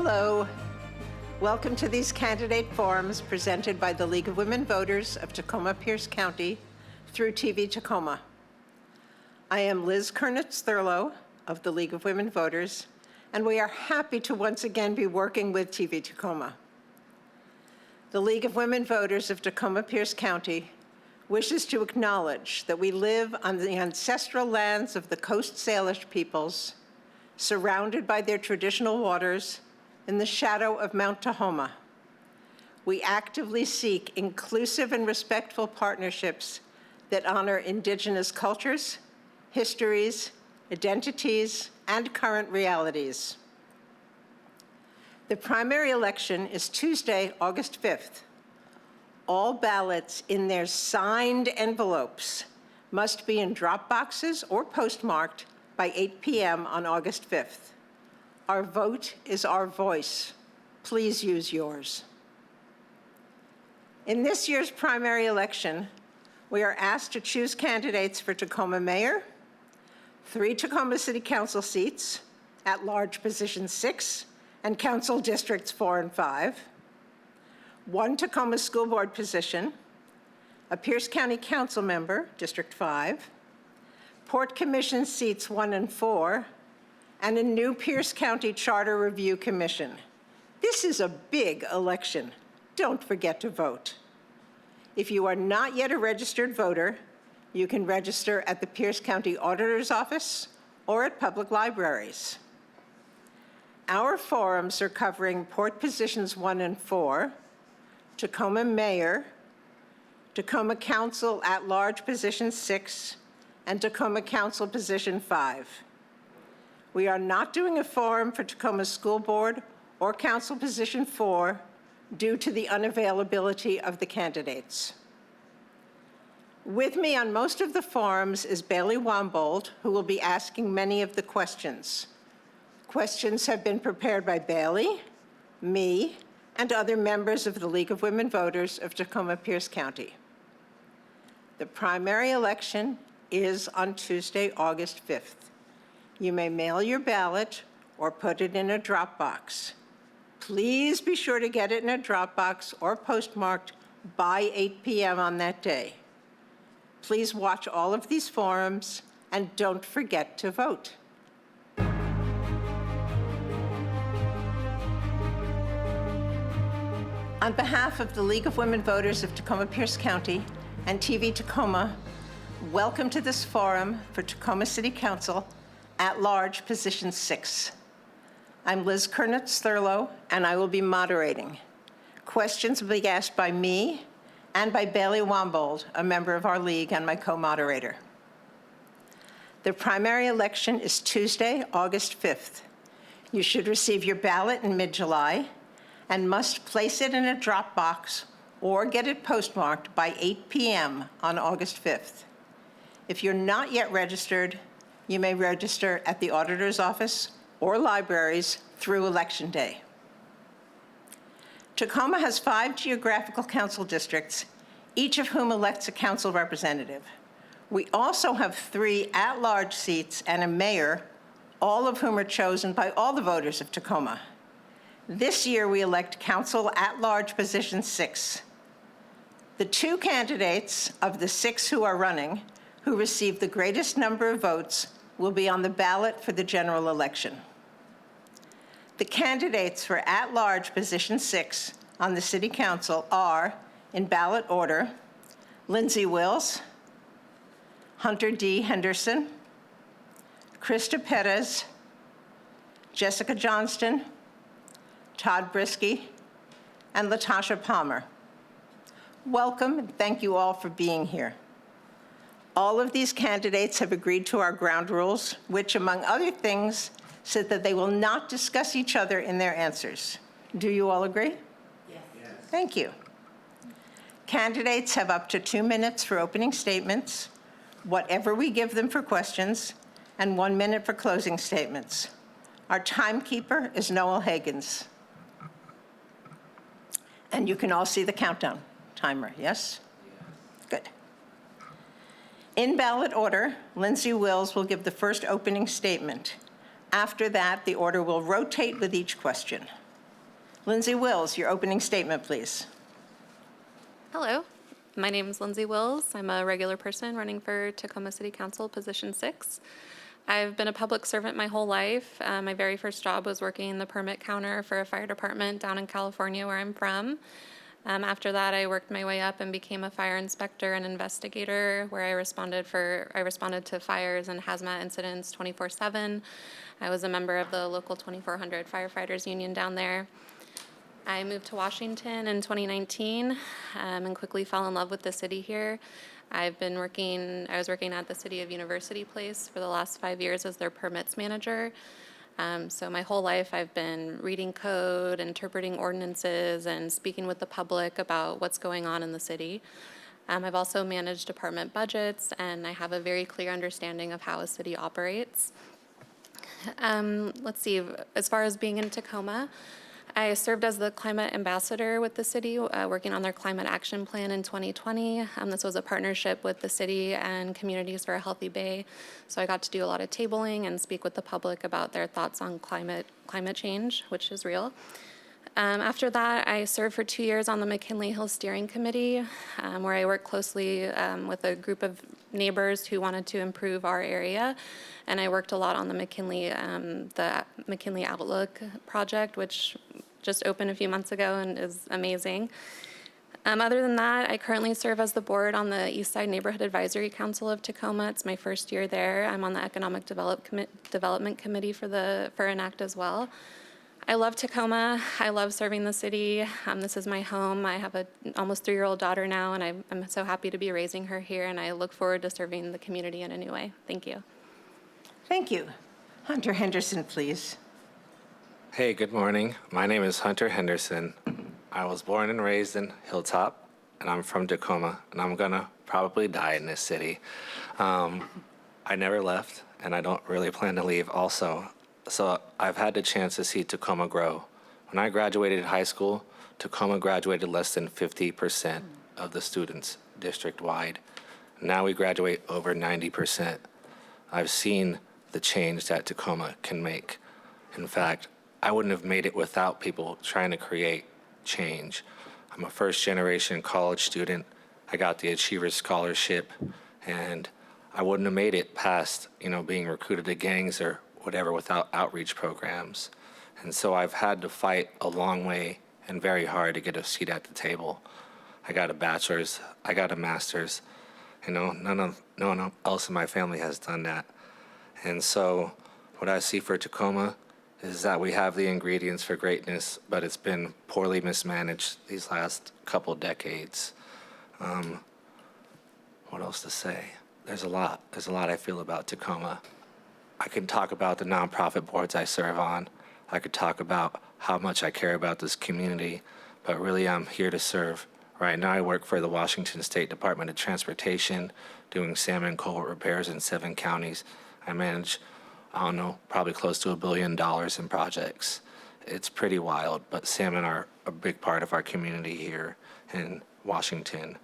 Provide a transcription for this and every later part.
Hello. Welcome to these candidate forums presented by the League of Women Voters of Tacoma-Pierce County through TV Tacoma. I am Liz Kernitz-Thurlow of the League of Women Voters, and we are happy to once again be working with TV Tacoma. The League of Women Voters of Tacoma-Pierce County wishes to acknowledge that we live on the ancestral lands of the Coast Salish peoples, surrounded by their traditional waters in the shadow of Mount Tahoma. We actively seek inclusive and respectful partnerships that honor Indigenous cultures, histories, identities, and current realities. The primary election is Tuesday, August 5th. All ballots in their signed envelopes must be in drop boxes or postmarked by 8 p.m. on August 5th. Our vote is our voice. Please use yours. In this year's primary election, we are asked to choose candidates for Tacoma Mayor, 3 Tacoma City Council seats, at-large position 6, and Council Districts 4 and 5, 1 Tacoma School Board position, a Pierce County Council member, District 5, Port Commission seats 1 and 4, and a new Pierce County Charter Review Commission. This is a big election. Don't forget to vote. If you are not yet a registered voter, you can register at the Pierce County Auditor's Office or at public libraries. Our forums are covering Port Positions 1 and 4, Tacoma Mayor, Tacoma Council at-large Position 6, and Tacoma Council Position 5. We are not doing a forum for Tacoma School Board or Council Position 4 due to the unavailability of the candidates. With me on most of the forums is Bailey Wambold, who will be asking many of the questions. Questions have been prepared by Bailey, me, and other members of the League of Women Voters of Tacoma-Pierce County. The primary election is on Tuesday, August 5th. You may mail your ballot or put it in a drop box. Please be sure to get it in a drop box or postmarked by 8 p.m. on that day. Please watch all of these forums and don't forget to vote. On behalf of the League of Women Voters of Tacoma-Pierce County and TV Tacoma, welcome to this forum for Tacoma City Council at-large Position 6. I'm Liz Kernitz-Thurlow, and I will be moderating. Questions will be asked by me and by Bailey Wambold, a member of our league and my co-moderator. The primary election is Tuesday, August 5th. You should receive your ballot in mid-July and must place it in a drop box or get it postmarked by 8 p.m. on August 5th. If you're not yet registered, you may register at the Auditor's Office or libraries through Election Day. Tacoma has 5 geographical council districts, each of whom elects a council representative. We also have 3 at-large seats and a mayor, all of whom are chosen by all the voters of Tacoma. This year, we elect Council at-large Position 6. The 2 candidates of the 6 who are running, who receive the greatest number of votes, will be on the ballot for the general election. The candidates for at-large Position 6 on the City Council are, in ballot order, Lindsay Wills, Hunter D. Henderson, Krista Perez, Jessica Johnston, Todd Brisky, and Latasha Palmer. Welcome, and thank you all for being here. All of these candidates have agreed to our ground rules, which, among other things, said that they will not discuss each other in their answers. Do you all agree? Yes. Thank you. Candidates have up to 2 minutes for opening statements, whatever we give them for questions, and 1 minute for closing statements. Our timekeeper is Noel Higgins. And you can all see the countdown timer, yes? Good. In ballot order, Lindsay Wills will give the first opening statement. After that, the order will rotate with each question. Lindsay Wills, your opening statement, please. Hello, my name is Lindsay Wills. I'm a regular person running for Tacoma City Council Position 6. I've been a public servant my whole life. My very first job was working the permit counter for a fire department down in California, where I'm from. After that, I worked my way up and became a fire inspector and investigator, where I responded to fires and hazmat incidents 24/7. I was a member of the local 2400 firefighters union down there. I moved to Washington in 2019 and quickly fell in love with the city here. I was working at the City of University Place for the last 5 years as their permits manager. So my whole life I've been reading code, interpreting ordinances, and speaking with the public about what's going on in the city. I've also managed department budgets, and I have a very clear understanding of how a city operates. Let's see, as far as being in Tacoma, I served as the climate ambassador with the city, working on their climate action plan in 2020. This was a partnership with the city and Communities for a Healthy Bay. So I got to do a lot of tabling and speak with the public about their thoughts on climate change, which is real. After that, I served for 2 years on the McKinley Hill Steering Committee, where I worked closely with a group of neighbors who wanted to improve our area. And I worked a lot on the McKinley Outlook project, which just opened a few months ago and is amazing. Other than that, I currently serve as the board on the Eastside Neighborhood Advisory Council of Tacoma. It's my first year there. I'm on the Economic Development Committee for ENACT as well. I love Tacoma. I love serving the city. This is my home. I have an almost 3-year-old daughter now, and I'm so happy to be raising her here, and I look forward to serving the community in a new way. Thank you. Thank you. Hunter Henderson, please. Hey, good morning. My name is Hunter Henderson. I was born and raised in Hilltop, and I'm from Tacoma, and I'm gonna probably die in this city. I never left, and I don't really plan to leave also. So I've had the chance to see Tacoma grow. When I graduated high school, Tacoma graduated less than 50% of the students district-wide. Now we graduate over 90%. I've seen the change that Tacoma can make. In fact, I wouldn't have made it without people trying to create change. I'm a first-generation college student. I got the Achievers Scholarship, and I wouldn't have made it past, being recruited to gangs or whatever without outreach programs. And so I've had to fight a long way and very hard to get a seat at the table. I got a bachelor's, I got a master's. No one else in my family has done that. And so what I see for Tacoma is that we have the ingredients for greatness, but it's been poorly mismanaged these last couple decades. What else to say? There's a lot I feel about Tacoma. I can talk about the nonprofit boards I serve on. I could talk about how much I care about this community, but really I'm here to serve. Right now I work for the Washington State Department of Transportation, doing salmon culvert repairs in 7 counties. I manage, probably close to $1 billion in projects. It's pretty wild, but salmon are a big part of our community here in Washington.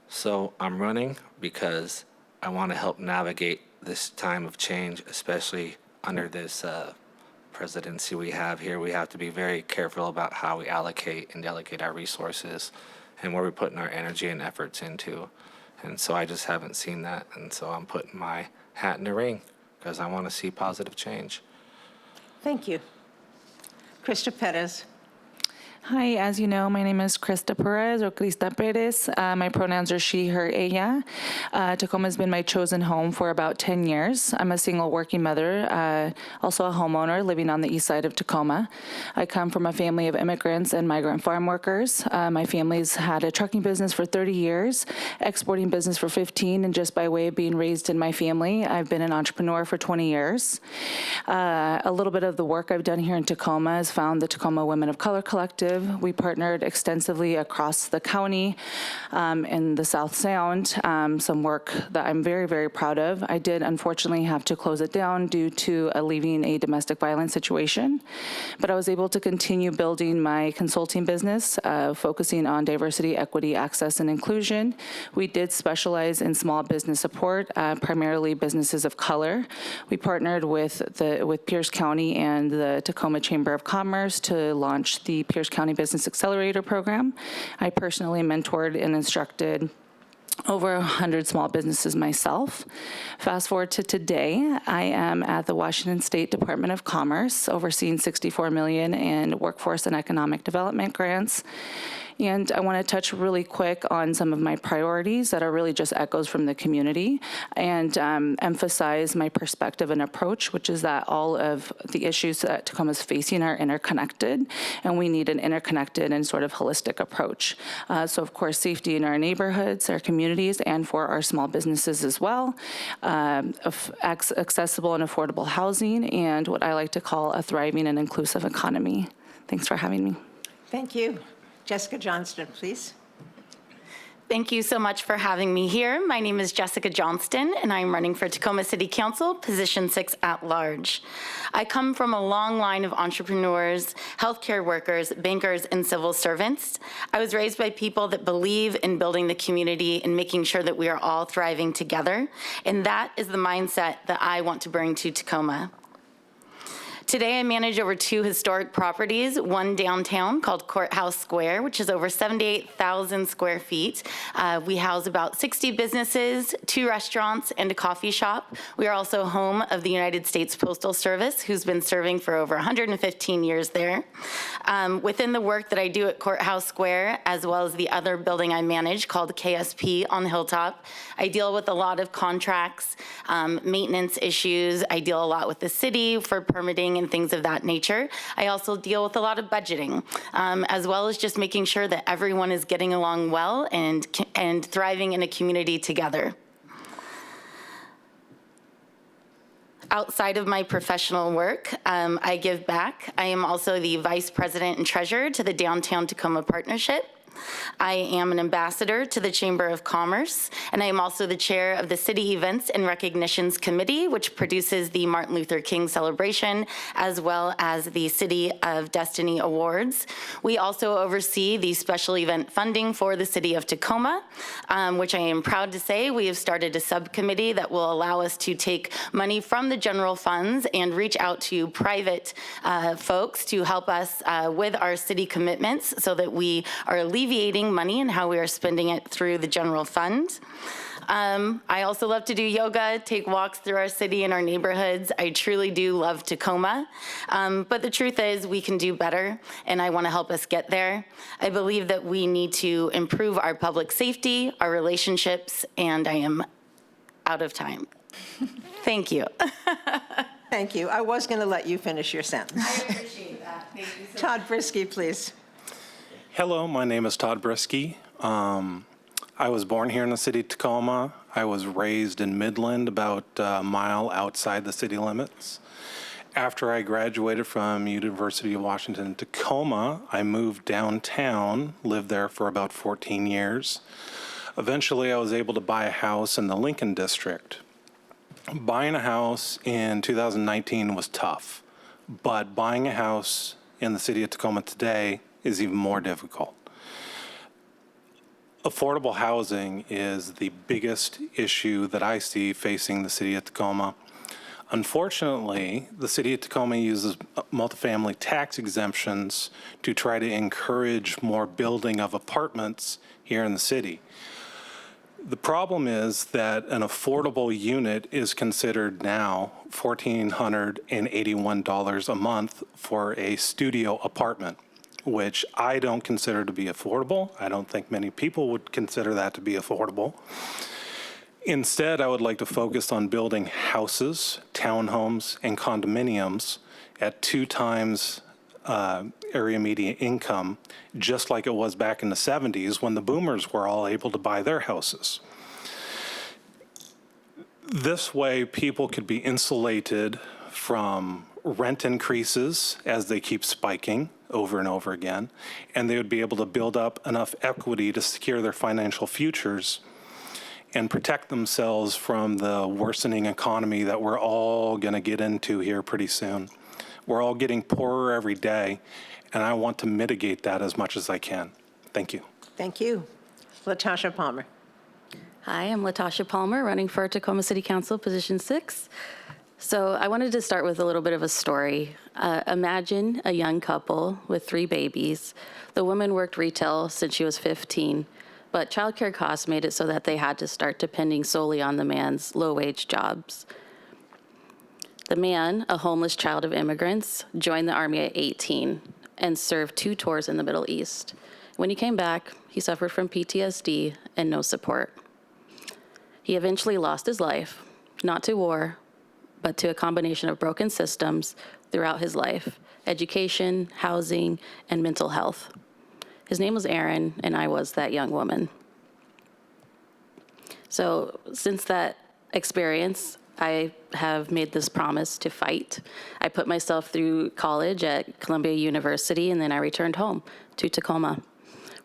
So I'm running because I want to help navigate this time of change, especially under this presidency we have here. We have to be very careful about how we allocate and delegate our resources and where we're putting our energy and efforts into. And so I just haven't seen that. And so I'm putting my hat in the ring because I want to see positive change. Thank you. Krista Perez. Hi, as you know, my name is Krista Perez or Krista Perez. My pronouns are she, her, ella. Tacoma has been my chosen home for about 10 years. I'm a single working mother, also a homeowner living on the east side of Tacoma. I come from a family of immigrants and migrant farm workers. My family's had a trucking business for 30 years, exporting business for 15, and just by way of being raised in my family, I've been an entrepreneur for 20 years. A little bit of the work I've done here in Tacoma has found the Tacoma Women of Color Collective, perspective, we partnered extensively across the county in the South Sound, some work that I'm very, very proud of. I did unfortunately have to close it down due to leaving a domestic violence situation, but I was able to continue building my consulting business, focusing on diversity, equity, access, and inclusion. We did specialize in small business support, primarily businesses of color. We partnered with Pierce County and the Tacoma Chamber of Commerce to launch the Pierce County Business Accelerator Program. I personally mentored and instructed over 100 small businesses myself. Fast forward to today, I am at the Washington State Department of Commerce, overseeing $64 million in workforce and economic development grants. And I want to touch really quick on some of my priorities that are really just echoes from the community, and emphasize my perspective and approach, which is that all of the issues that Tacoma is facing are interconnected, and we need an interconnected and sort of holistic approach. So of course, safety in our neighborhoods, our communities, and for our small businesses as well, accessible and affordable housing, and what I like to call a thriving and inclusive economy. Thanks for having me. Thank you. Jessica Johnston, please. Thank you so much for having me here. My name is Jessica Johnston, and I'm running for Tacoma City Council, Position 6 at large. I come from a long line of entrepreneurs, healthcare workers, bankers, and civil servants. I was raised by people that believe in building the community and making sure that we are all thriving together, and that is the mindset that I want to bring to Tacoma. Today, I manage over 2 historic properties, one downtown called Courthouse Square, which is over 78,000 square feet. We house about 60 businesses, 2 restaurants, and a coffee shop. We are also home of the United States Postal Service, who's been serving for over 115 years there. Within the work that I do at Courthouse Square, as well as the other building I manage called KSP on the Hilltop, I deal with a lot of contracts, maintenance issues. I deal a lot with the city for permitting and things of that nature. I also deal with a lot of budgeting, as well as just making sure that everyone is getting along well and thriving in a community together. Outside of my professional work, I give back. I am also the Vice President and Treasurer to the Downtown Tacoma Partnership. I am an ambassador to the Chamber of Commerce, and I am also the chair of the City Events and Recognitions Committee, which produces the Martin Luther King celebration, as well as the City of Destiny Awards. We also oversee the special event funding for the City of Tacoma, which I am proud to say we have started a subcommittee that will allow us to take money from the general funds and reach out to private folks to help us with our city commitments so that we are alleviating money and how we are spending it through the general fund. I also love to do yoga, take walks through our city and our neighborhoods. I truly do love Tacoma, but the truth is we can do better, and I want to help us get there. I believe that we need to improve our public safety, our relationships, and I am out of time. Thank you. Thank you. I was going to let you finish your sentence. I appreciate that. Thank you so Todd Brisky, please. Hello, my name is Todd Brisky. I was born here in the city of Tacoma. I was raised in Midland, about a mile outside the city limits. After I graduated from University of Washington, Tacoma, I moved downtown, lived there for about 14 years. Eventually, I was able to buy a house in the Lincoln District. Buying a house in 2019 was tough, but buying a house in the city of Tacoma today is even more difficult. Affordable housing is the biggest issue that I see facing the city of Tacoma. Unfortunately, the city of Tacoma uses multifamily tax exemptions to try to encourage more building of apartments here in the city. The problem is that an affordable unit is considered now $1,481 a month for a studio apartment, which I don't consider to be affordable. I don't think many people would consider that to be affordable. Instead, I would like to focus on building houses, townhomes, and condominiums at 2 times area median income, just like it was back in the 70s when the boomers were all able to buy their houses. This way, people could be insulated from rent increases as they keep spiking. over and over again, and they would be able to build up enough equity to secure their financial futures and protect themselves from the worsening economy that we're all going to get into here pretty soon. We're all getting poorer every day, and I want to mitigate that as much as I can. Thank you. Thank you. Latasha Palmer. Hi, I'm Latasha Palmer, running for Tacoma City Council, Position 6. So I wanted to start with a little bit of a story. Imagine a young couple with 3 babies. The woman worked retail since she was 15, but childcare costs made it so that they had to start depending solely on the man's low-wage jobs. The man, a homeless child of immigrants, joined the Army at 18 and served 2 tours in the Middle East. When he came back, he suffered from PTSD and no support. He eventually lost his life, not to war, but to a combination of broken systems throughout his life: education, housing, and mental health. His name was Aaron, and I was that young woman. So since that experience, I have made this promise to fight. I put myself through college at Columbia University, and then I returned home to Tacoma,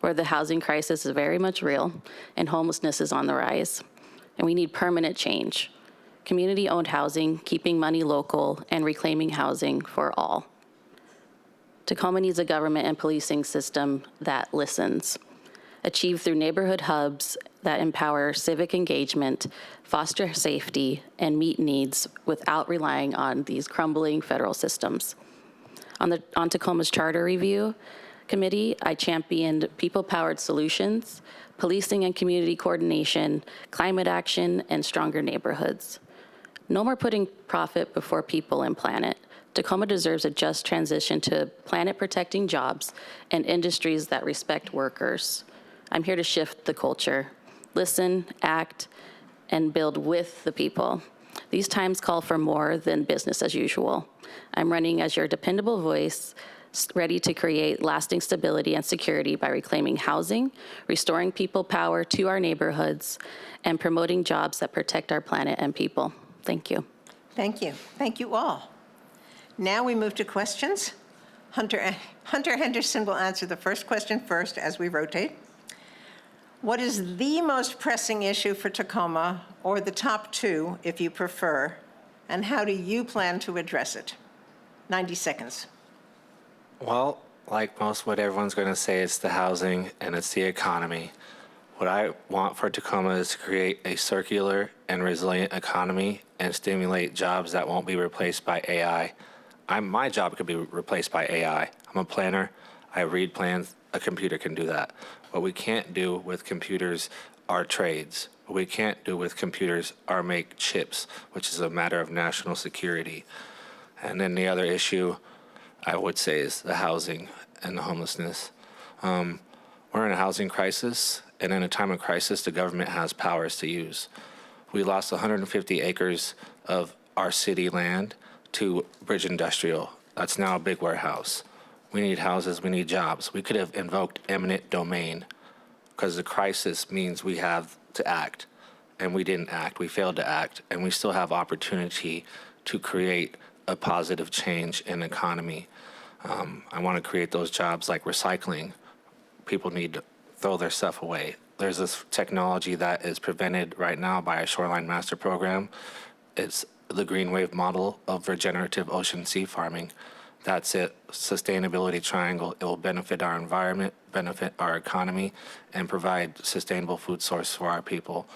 where the housing crisis is very much real and homelessness is on the rise. And we need permanent change. Community-owned housing, keeping money local, and reclaiming housing for all. Tacoma needs a government and policing system that listens, achieved through neighborhood hubs that empower civic engagement, foster safety, and meet needs without relying on these crumbling federal systems. On Tacoma's Charter Review Committee, I championed people-powered solutions, policing and community coordination, climate action, and stronger neighborhoods. No more putting profit before people and planet. Tacoma deserves a just transition to planet-protecting jobs and industries that respect workers. I'm here to shift the culture, listen, act, and build with the people. These times call for more than business as usual. I'm running as your dependable voice, ready to create lasting stability and security by reclaiming housing, restoring people power to our neighborhoods, and promoting jobs that protect our planet and people. Thank you. Thank you. Thank you all. Now we move to questions. Hunter Henderson will answer the first question first as we rotate. What is the most pressing issue for Tacoma, or the top 2 if you prefer, and how do you plan to address it? 90 seconds. Well, like what everyone's going to say, it's the housing and it's the economy. What I want for Tacoma is to create a circular and resilient economy and stimulate jobs that won't be replaced by AI. My job could be replaced by AI. I'm a planner. I read plans. A computer can do that. What we can't do with computers are trades. What we can't do with computers are make chips, which is a matter of national security. And then the other issue I would say is the housing and the homelessness. We're in a housing crisis, and in a time of crisis, the government has powers to use. We lost 150 acres of our city land to Bridge Industrial. That's now a big warehouse. We need houses, we need jobs. We could have invoked eminent domain because the crisis means we have to act, and we didn't act. We failed to act, and we still have opportunity to create a positive change in the economy. I want to create those jobs like recycling. People need to throw their stuff away. There's this technology that is prevented right now by our Shoreline Master Program. It's the green wave model of regenerative ocean sea farming. That's it, sustainability triangle. It will benefit our environment, benefit our economy, and provide sustainable food source for our people.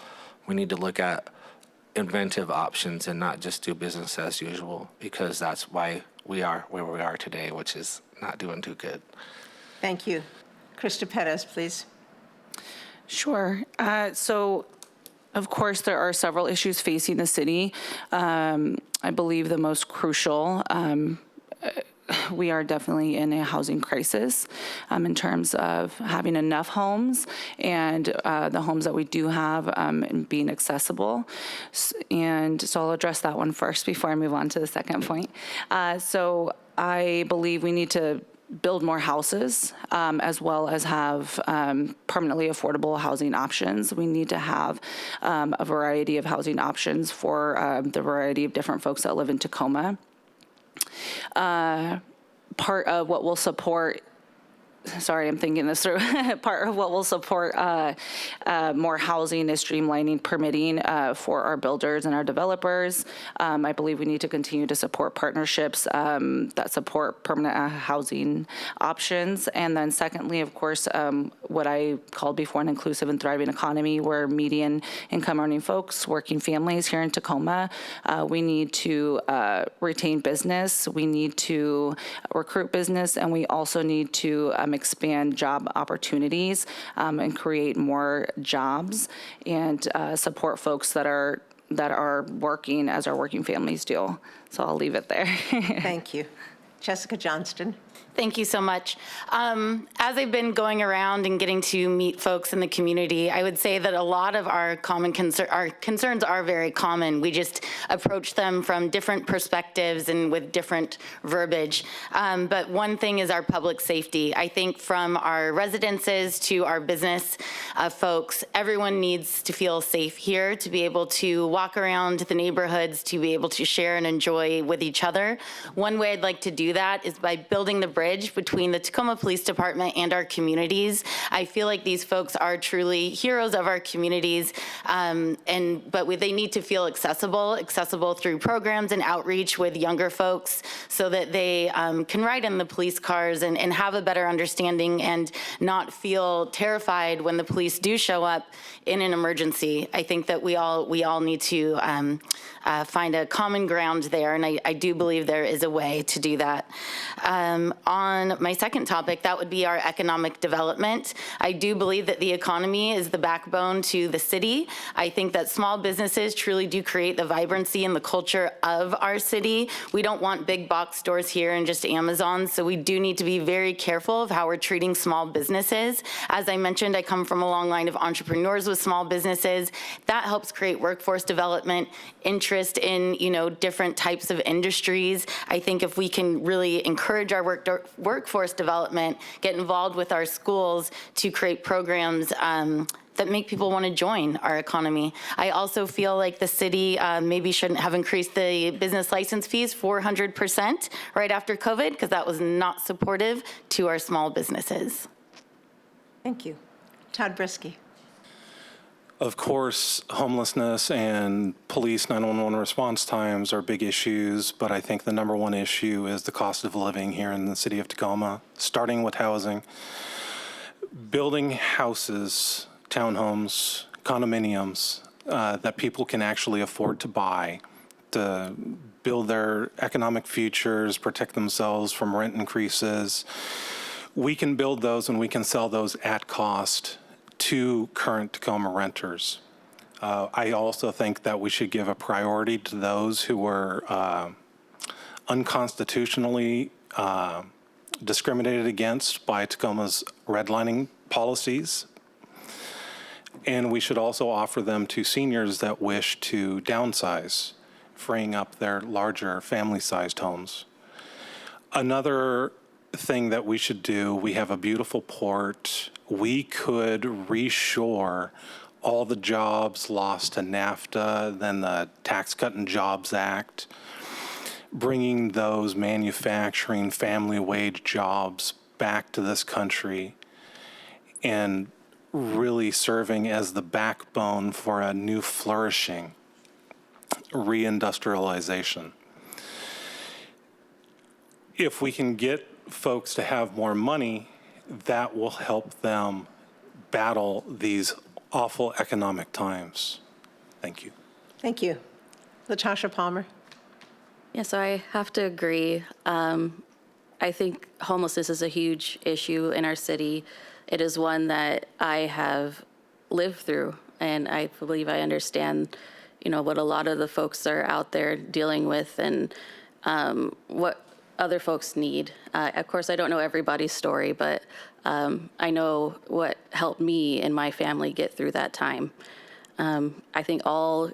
We need to look at inventive options and not just do business as usual, because that's why we are where we are today, which is not doing too good. Thank you. Krista Perez, please. Sure. So, of course, there are several issues facing the city. I believe the most crucial, we are definitely in a housing crisis in terms of having enough homes and the homes that we do have being accessible. And so I'll address that one first before I move on to the second point. So I believe we need to build more houses, as well as have permanently affordable housing options. We need to have a variety of housing options for the variety of different folks that live in Tacoma. part of what will support, sorry, I'm thinking this through. Part of what will support more housing is streamlining permitting for our builders and our developers. I believe we need to continue to support partnerships that support permanent housing options. And then secondly, of course, what I called before an inclusive and thriving economy, where median income earning folks, working families here in Tacoma, we need to retain business, we need to recruit business, and we also need to expand job opportunities and create more jobs and support folks that are working as our working families do. So I'll leave it there. Thank you. Jessica Johnston. Thank you so much. As I've been going around and getting to meet folks in the community, I would say that a lot of our concerns are very common. We just approach them from different perspectives and with different verbiage. But one thing is our public safety. I think from our residences to our business folks, everyone needs to feel safe here, to be able to walk around the neighborhoods, to be able to share and enjoy with each other. One way I'd like to do that is by building the bridge between the Tacoma Police Department and our communities. I feel like these folks are truly heroes of our communities, but they need to feel accessible through programs and outreach with younger folks so that they can ride in the police cars and have a better understanding and not feel terrified when the police do show up in an emergency. I think that we all need to find a common ground there, and I do believe there is a way to do that. On my second topic, that would be our economic development. I do believe that the economy is the backbone to the city. I think that small businesses truly do create the vibrancy and the culture of our city. We don't want big box stores here and just Amazon, so we do need to be very careful of how we're treating small businesses. As I mentioned, I come from a long line of entrepreneurs with small businesses. That helps create workforce development, interest in, different types of industries. I think if we can really encourage our workforce development, get involved with our schools to create programs that make people want to join our economy. I also feel like the city maybe shouldn't have increased the business license fees 400% right after COVID, because that was not supportive to our small businesses. Thank you. Todd Brisky. Of course, homelessness and police 911 response times are big issues, but I think the number one issue is the cost of living here in the city of Tacoma, starting with housing. Building houses, townhomes, condominiums that people can actually afford to buy, to build their economic futures, protect themselves from rent increases. We can build those and we can sell those at cost to current Tacoma renters. I also think that we should give a priority to those who were unconstitutionally discriminated against by Tacoma's redlining policies. And we should also offer them to seniors that wish to downsize, freeing up their larger family-sized homes. Another thing that we should do, we have a beautiful port. We could reshore all the jobs lost to NAFTA, then the Tax Cut and Jobs Act, bringing those manufacturing family wage jobs back to this country and really serving as the backbone for a new flourishing reindustrialization. If we can get folks to have more money, that will help them battle these awful economic times. Thank you. Thank you. Latasha Palmer. Yeah, so I have to agree. I think homelessness is a huge issue in our city. It is one that I have lived through, and I believe I understand, what a lot of the folks are out there dealing with and what other folks need. Of course, I don't know everybody's story, but I know what helped me and my family get through that time. I think all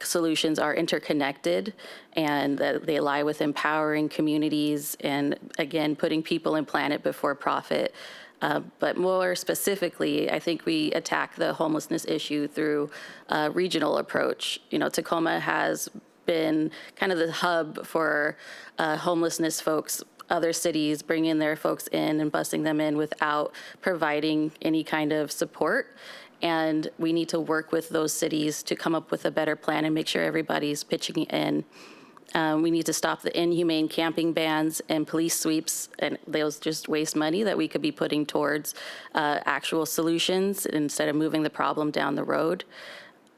solutions are interconnected, and that they lie with empowering communities and, again, putting people and planet before profit. But more specifically, I think we attack the homelessness issue through a regional approach. Tacoma has been kind of the hub for homelessness folks other cities bringing their folks in and busing them in without providing any kind of support. And we need to work with those cities to come up with a better plan and make sure everybody's pitching in. We need to stop the inhumane camping bans and police sweeps, and those just waste money that we could be putting towards actual solutions instead of moving the problem down the road.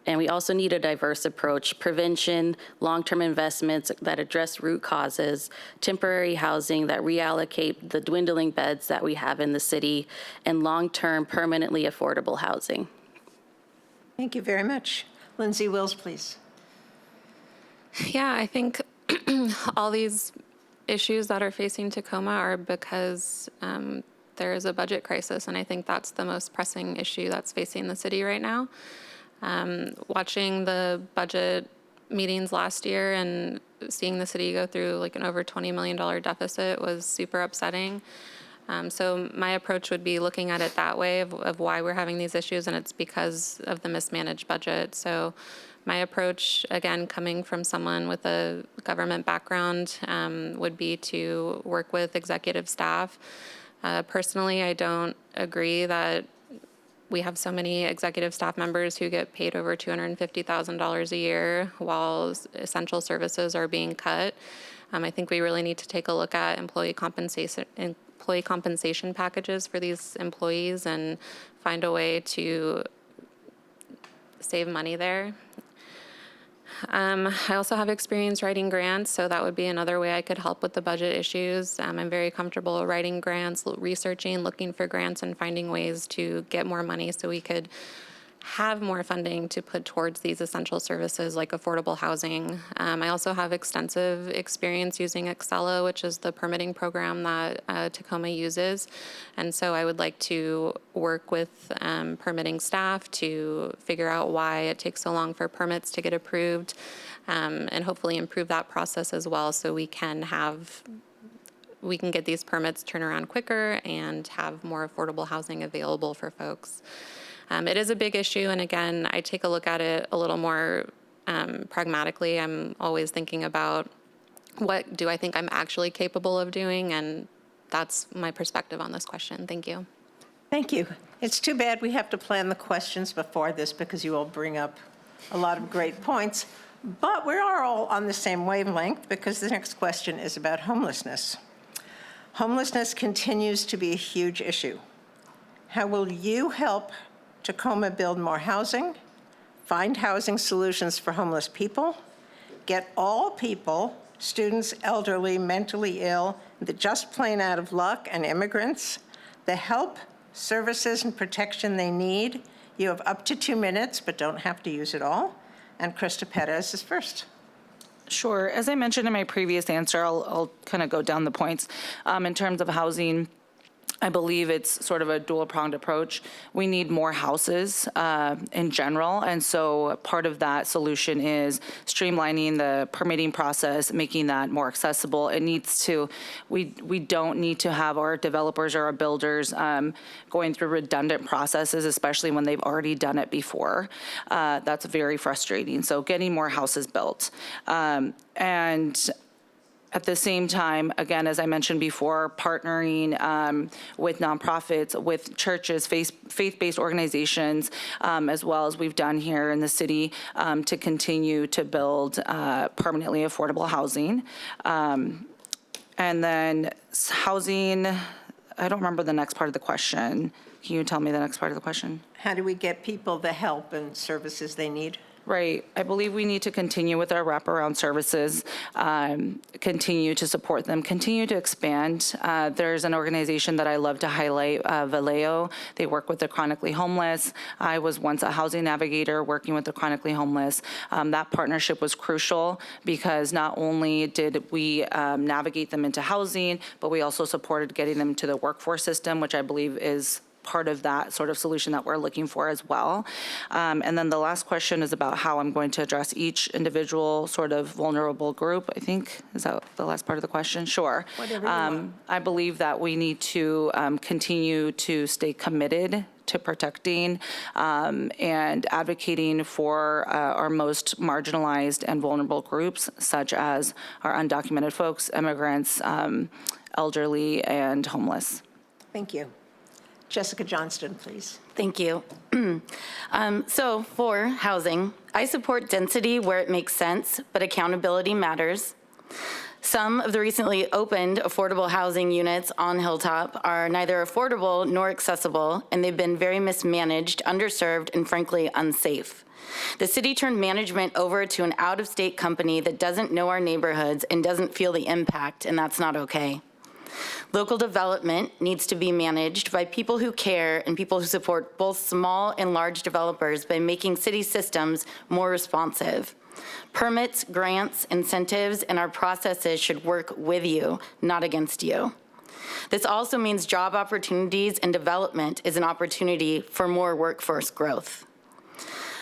And we also need a diverse approach: prevention, long-term investments that address root causes, temporary housing that reallocate the dwindling beds that we have in the city, and long-term permanently affordable housing. Thank you very much. Lindsay Wills, please. Yeah, I think all these issues that are facing Tacoma are because there is a budget crisis, and I think that's the most pressing issue that's facing the city right now. Watching the budget meetings last year and seeing the city go through like an over $20 million deficit was super upsetting. So my approach would be looking at it that way of why we're having these issues, and it's because of the mismanaged budget. So my approach, again, coming from someone with a government background, would be to work with executive staff. Personally, I don't agree that we have so many executive staff members who get paid over $250,000 a year while essential services are being cut. I think we really need to take a look at employee compensation packages for these employees and find a way to save money there. I also have experience writing grants, so that would be another way I could help with the budget issues. I'm very comfortable writing grants, researching, looking for grants, and finding ways to get more money so we could have more funding to put towards these essential services like affordable housing. I also have extensive experience using Excella, which is the permitting program that Tacoma uses. And so I would like to work with permitting staff to figure out why it takes so long for permits to get approved, and hopefully improve that process as well so we can get these permits turn around quicker and have more affordable housing available for folks. It is a big issue, and again, I take a look at it a little more pragmatically. I'm always thinking about what do I think I'm actually capable of doing, and that's my perspective on this question. Thank you. Thank you. It's too bad we have to plan the questions before this because you all bring up a lot of great points, but we are all on the same wavelength because the next question is about homelessness. Homelessness continues to be a huge issue. How will you help Tacoma build more housing, find housing solutions for homeless people, get all people, students, elderly, mentally ill, the just plain out of luck, and immigrants, the help, services, and protection they need? You have up to 2 minutes, but don't have to use it all. And Krista Perez is first. Sure. As I mentioned in my previous answer, I'll kind of go down the points. In terms of housing, I believe it's sort of a dual-pronged approach. We need more houses in general, and so part of that solution is streamlining the permitting process, making that more accessible. It needs to, we don't need to have our developers or our builders going through redundant processes, especially when they've already done it before. That's very frustrating. So getting more houses built. And at the same time, again, as I mentioned before, partnering with nonprofits, with churches, faith-based organizations, as well as we've done here in the city to continue to build permanently affordable housing. And then housing, I don't remember the next part of the question. Can you tell me the next part of the question? How do we get people the help and services they need? Right. I believe we need to continue with our wraparound services, continue to support them, continue to expand. There's an organization that I love to highlight, Vallejo. They work with the chronically homeless. I was once a housing navigator working with the chronically homeless. That partnership was crucial because not only did we navigate them into housing, but we also supported getting them to the workforce system, which I believe is part of that sort of solution that we're looking for as well. And then the last question is about how I'm going to address each individual sort of vulnerable group, I think. Is that the last part of the question? Sure. Whatever you want. I believe that we need to continue to stay committed to protecting and advocating for our most marginalized and vulnerable groups, such as our undocumented folks, immigrants, elderly, and homeless. Thank you. Jessica Johnston, please. Thank you. So for housing, I support density where it makes sense, but accountability matters. Some of the recently opened affordable housing units on Hilltop are neither affordable nor accessible, and they've been very mismanaged, underserved, and frankly unsafe. The city turned management over to an out-of-state company that doesn't know our neighborhoods and doesn't feel the impact, and that's not okay. Local development needs to be managed by people who care and people who support both small and large developers by making city systems more responsive. Permits, grants, incentives, and our processes should work with you, not against you. This also means job opportunities and development is an opportunity for more workforce growth.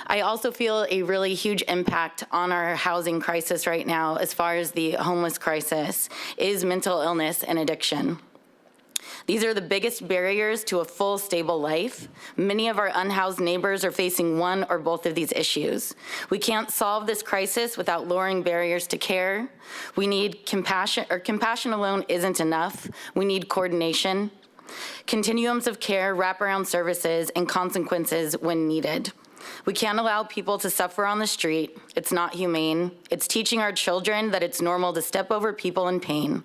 I also feel a really huge impact on our housing crisis right now, as far as the homeless crisis, is mental illness and addiction. These are the biggest barriers to a full, stable life. Many of our unhoused neighbors are facing one or both of these issues. We can't solve this crisis without lowering barriers to care. We need compassion, or compassion alone isn't enough. We need coordination, continuums of care, wraparound services, and consequences when needed. We can't allow people to suffer on the street. It's not humane. It's teaching our children that it's normal to step over people in pain.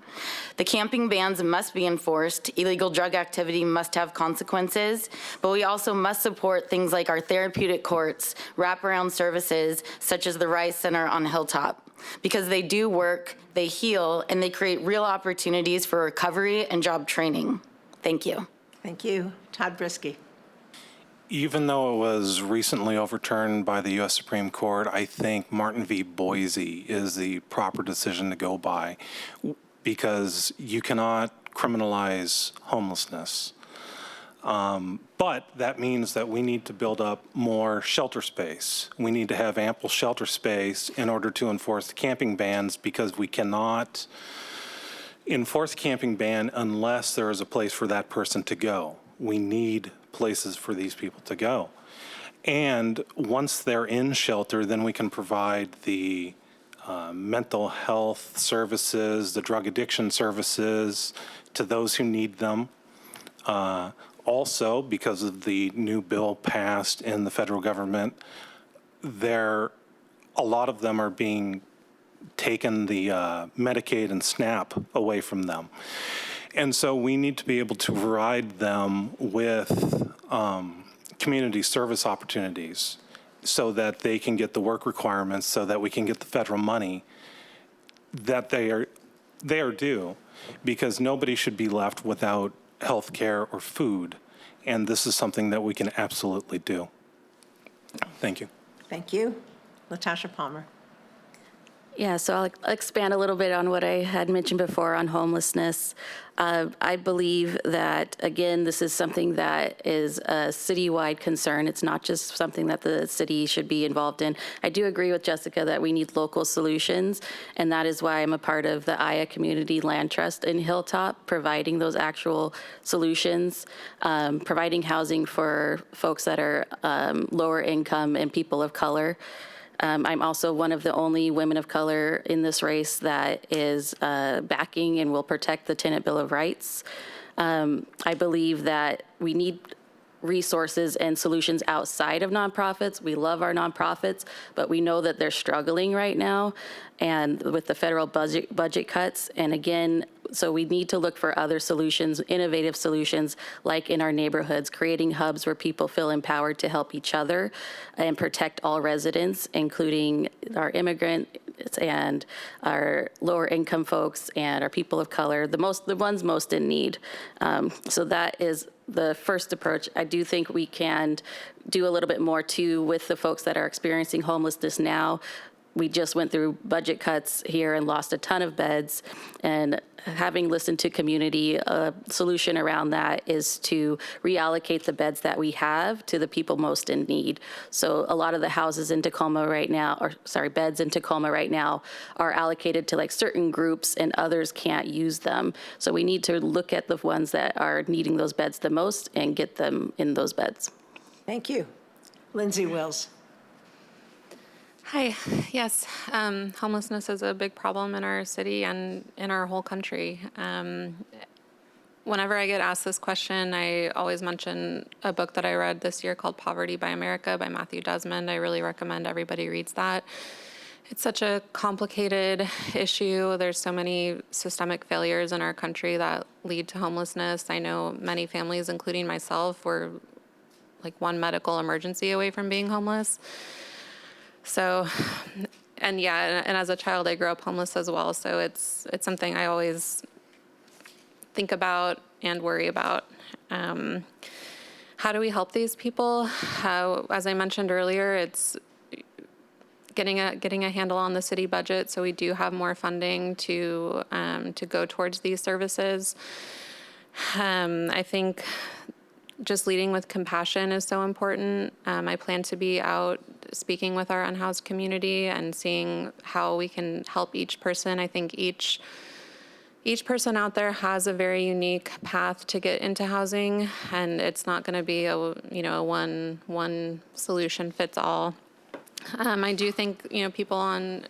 The camping bans must be enforced. Illegal drug activity must have consequences, but we also must support things like our therapeutic courts, wraparound services, such as the Rise Center on Hilltop, because they do work, they heal, and they create real opportunities for recovery and job training. Thank you. Thank you. Todd Brisky. Even though it was recently overturned by the U.S. Supreme Court, I think Martin v. Boise is the proper decision to go by, because you cannot criminalize homelessness. But that means that we need to build up more shelter space. We need to have ample shelter space in order to enforce the camping bans, because we cannot enforce a camping ban unless there is a place for that person to go. We need places for these people to go. And once they're in shelter, then we can provide the mental health services, the drug addiction services to those who need them. Also, because of the new bill passed in the federal government, a lot of them are being taken the Medicaid and SNAP away from them. And so we need to be able to provide them with community service opportunities so that they can get the work requirements, so that we can get the federal money that they are due, because nobody should be left without health care or food. And this is something that we can absolutely do. Thank you. Thank you. Latasha Palmer. Yeah, so I'll expand a little bit on what I had mentioned before on homelessness. I believe that, again, this is something that is a citywide concern. It's not just something that the city should be involved in. I do agree with Jessica that we need local solutions, and that is why I'm a part of the Aya Community Land Trust in Hilltop, providing those actual solutions, providing housing for folks that are lower income and people of color. I'm also one of the only women of color in this race that is backing and will protect the Tenant Bill of Rights. I believe that we need resources and solutions outside of nonprofits. We love our nonprofits, but we know that they're struggling right now, and with the federal budget cuts. And again, so we need to look for other solutions, innovative solutions, like in our neighborhoods, creating hubs where people feel empowered to help each other and protect all residents, including our immigrants and our lower income folks and our people of color, the ones most in need. So that is the first approach. I do think we can do a little bit more too with the folks that are experiencing homelessness now. we just went through budget cuts here and lost a ton of beds. And having listened to community, a solution around that is to reallocate the beds that we have to the people most in need. So a lot of the houses in Tacoma right now, beds in Tacoma right now are allocated to like certain groups and others can't use them. So we need to look at the ones that are needing those beds the most and get them in those beds. Thank you. Lindsay Wills. Hi, yes, homelessness is a big problem in our city and in our whole country. Whenever I get asked this question, I always mention a book that I read this year called Poverty by America by Matthew Desmond. I really recommend everybody reads that. It's such a complicated issue. There's so many systemic failures in our country that lead to homelessness. I know many families, including myself, were like one medical emergency away from being homeless. So, and yeah, and as a child, I grew up homeless as well. So it's something I always think about and worry about. How do we help these people? As I mentioned earlier, it's getting a handle on the city budget, so we do have more funding to go towards these services. I think just leading with compassion is so important. I plan to be out speaking with our unhoused community and seeing how we can help each person. I think each person out there has a very unique path to get into housing, and it's not going to be a one solution fits all. I do think people on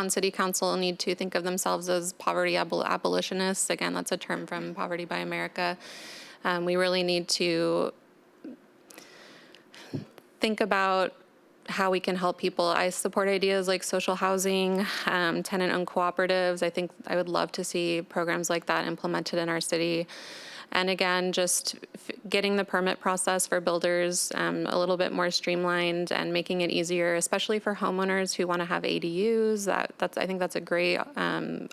city council need to think of themselves as poverty abolitionists. Again, that's a term from Poverty by America. We really need to think about how we can help people. I support ideas like social housing, tenant-owned cooperatives. I think I would love to see programs like that implemented in our city. And again, just getting the permit process for builders a little bit more streamlined and making it easier, especially for homeowners who want to have ADUs. I think that's a great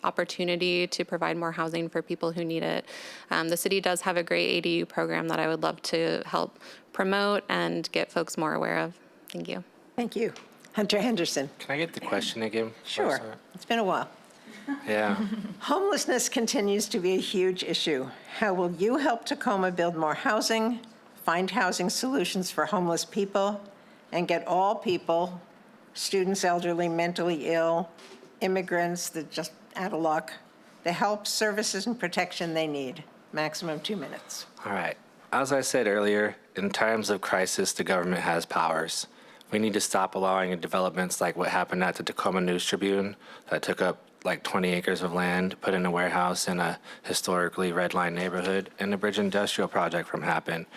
opportunity to provide more housing for people who need it. The city does have a great ADU program that I would love to help promote and get folks more aware of. Thank you. Thank you. Hunter Henderson. Can I get the question again? Sure. It's been a while. Yeah. Homelessness continues to be a huge issue. How will you help Tacoma build more housing, find housing solutions for homeless people, and get all people, students, elderly, mentally ill, immigrants that just out of luck, the help, services, and protection they need? Maximum 2 minutes. All right. As I said earlier, in times of crisis, the government has powers. We need to stop allowing developments like what happened at the Tacoma News Tribune that took up like 20 acres of land, put in a warehouse in a historically red-line neighborhood, and the Bridge Industrial Project from happen.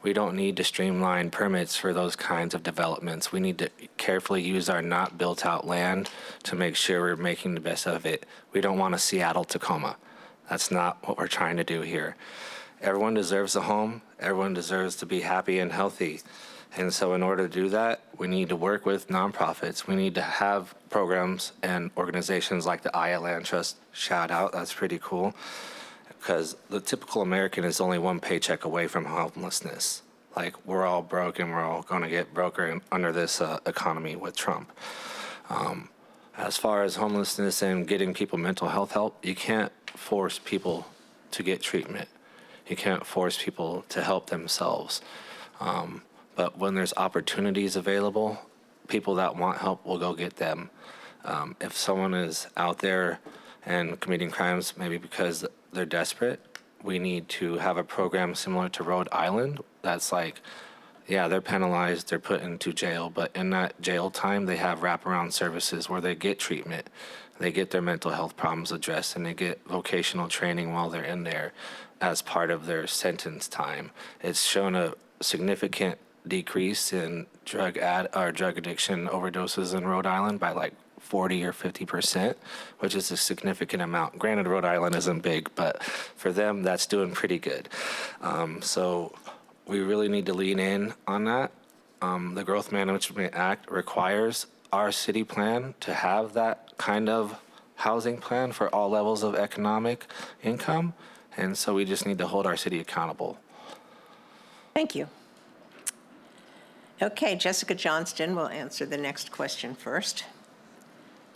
We don't need to streamline permits for those kinds of developments. We need to carefully use our not built-out land to make sure we're making the best of it. We don't want a Seattle Tacoma. That's not what we're trying to do here. Everyone deserves a home. Everyone deserves to be happy and healthy. And so in order to do that, we need to work with nonprofits. We need to have programs and organizations like the Aya Land Trust. Shout out, that's pretty cool. Because the typical American is only one paycheck away from homelessness. Like, we're all broke and we're all going to get broker under this economy with Trump. As far as homelessness and getting people mental health help, you can't force people to get treatment. You can't force people to help themselves. But when there's opportunities available, people that want help will go get them. If someone is out there and committing crimes, maybe because they're desperate, we need to have a program similar to Rhode Island. That's like, yeah, they're penalized, they're put into jail, but in that jail time, they have wraparound services where they get treatment. They get their mental health problems addressed, and they get vocational training while they're in there as part of their sentence time. It's shown a significant decrease in drug addiction overdoses in Rhode Island by like 40 or 50%, which is a significant amount. Granted, Rhode Island isn't big, but for them, that's doing pretty good. So we really need to lean in on that. The Growth Management Act requires our city plan to have that kind of housing plan for all levels of economic income. And so we just need to hold our city accountable. Thank you. Okay, Jessica Johnston will answer the next question first.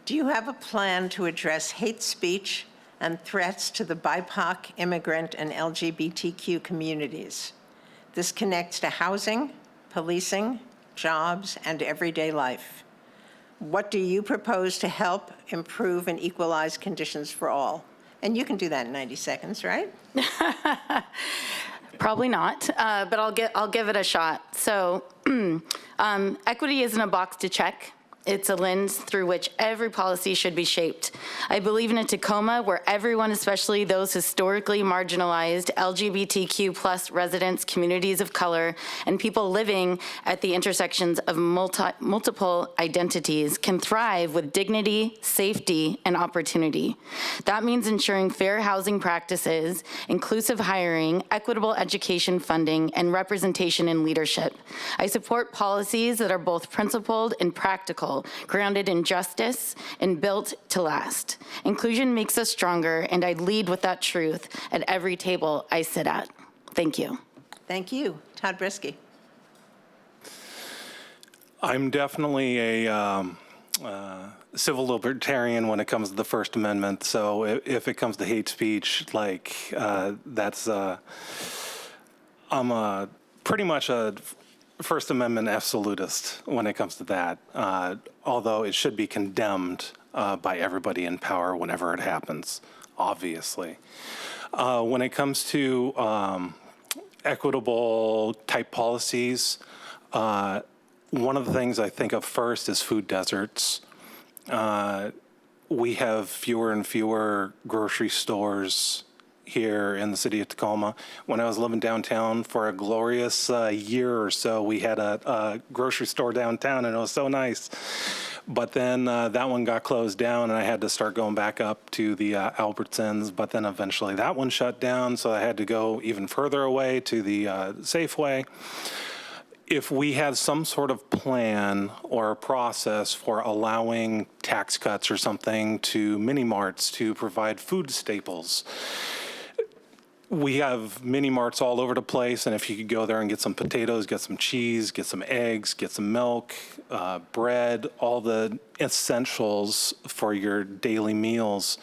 Do you have a plan to address hate speech and threats to the BIPOC, immigrant, and LGBTQ communities? This connects to housing, policing, jobs, and everyday life. What do you propose to help improve and equalize conditions for all? And you can do that in 90 seconds, right? Probably not, but I'll give it a shot. So equity isn't a box to check. It's a lens through which every policy should be shaped. I believe in a Tacoma where everyone, especially those historically marginalized, LGBTQ plus residents, communities of color, and people living at the intersections of multiple identities can thrive with dignity, safety, and opportunity. That means ensuring fair housing practices, inclusive hiring, equitable education funding, and representation in leadership. I support policies that are both principled and practical, grounded in justice and built to last. Inclusion makes us stronger, and I lead with that truth at every table I sit at. Thank you. Thank you. Todd Brisky. I'm definitely a civil libertarian when it comes to the First Amendment. So if it comes to hate speech, that's I'm pretty much a First Amendment absolutist when it comes to that, although it should be condemned by everybody in power whenever it happens, obviously. When it comes to equitable type policies, one of the things I think of first is food deserts. We have fewer and fewer grocery stores here in the city of Tacoma. When I was living downtown for a glorious year or so, we had a grocery store downtown, and it was so nice. But then that one got closed down, and I had to start going back up to the Albertsons. But then eventually that one shut down, so I had to go even further away to the Safeway. If we had some sort of plan or a process for allowing tax cuts or something to mini-marts to provide food staples, we have mini-marts all over the place, and if you could go there and get some potatoes, get some cheese, get some eggs, get some milk, bread, all the essentials for your daily meals,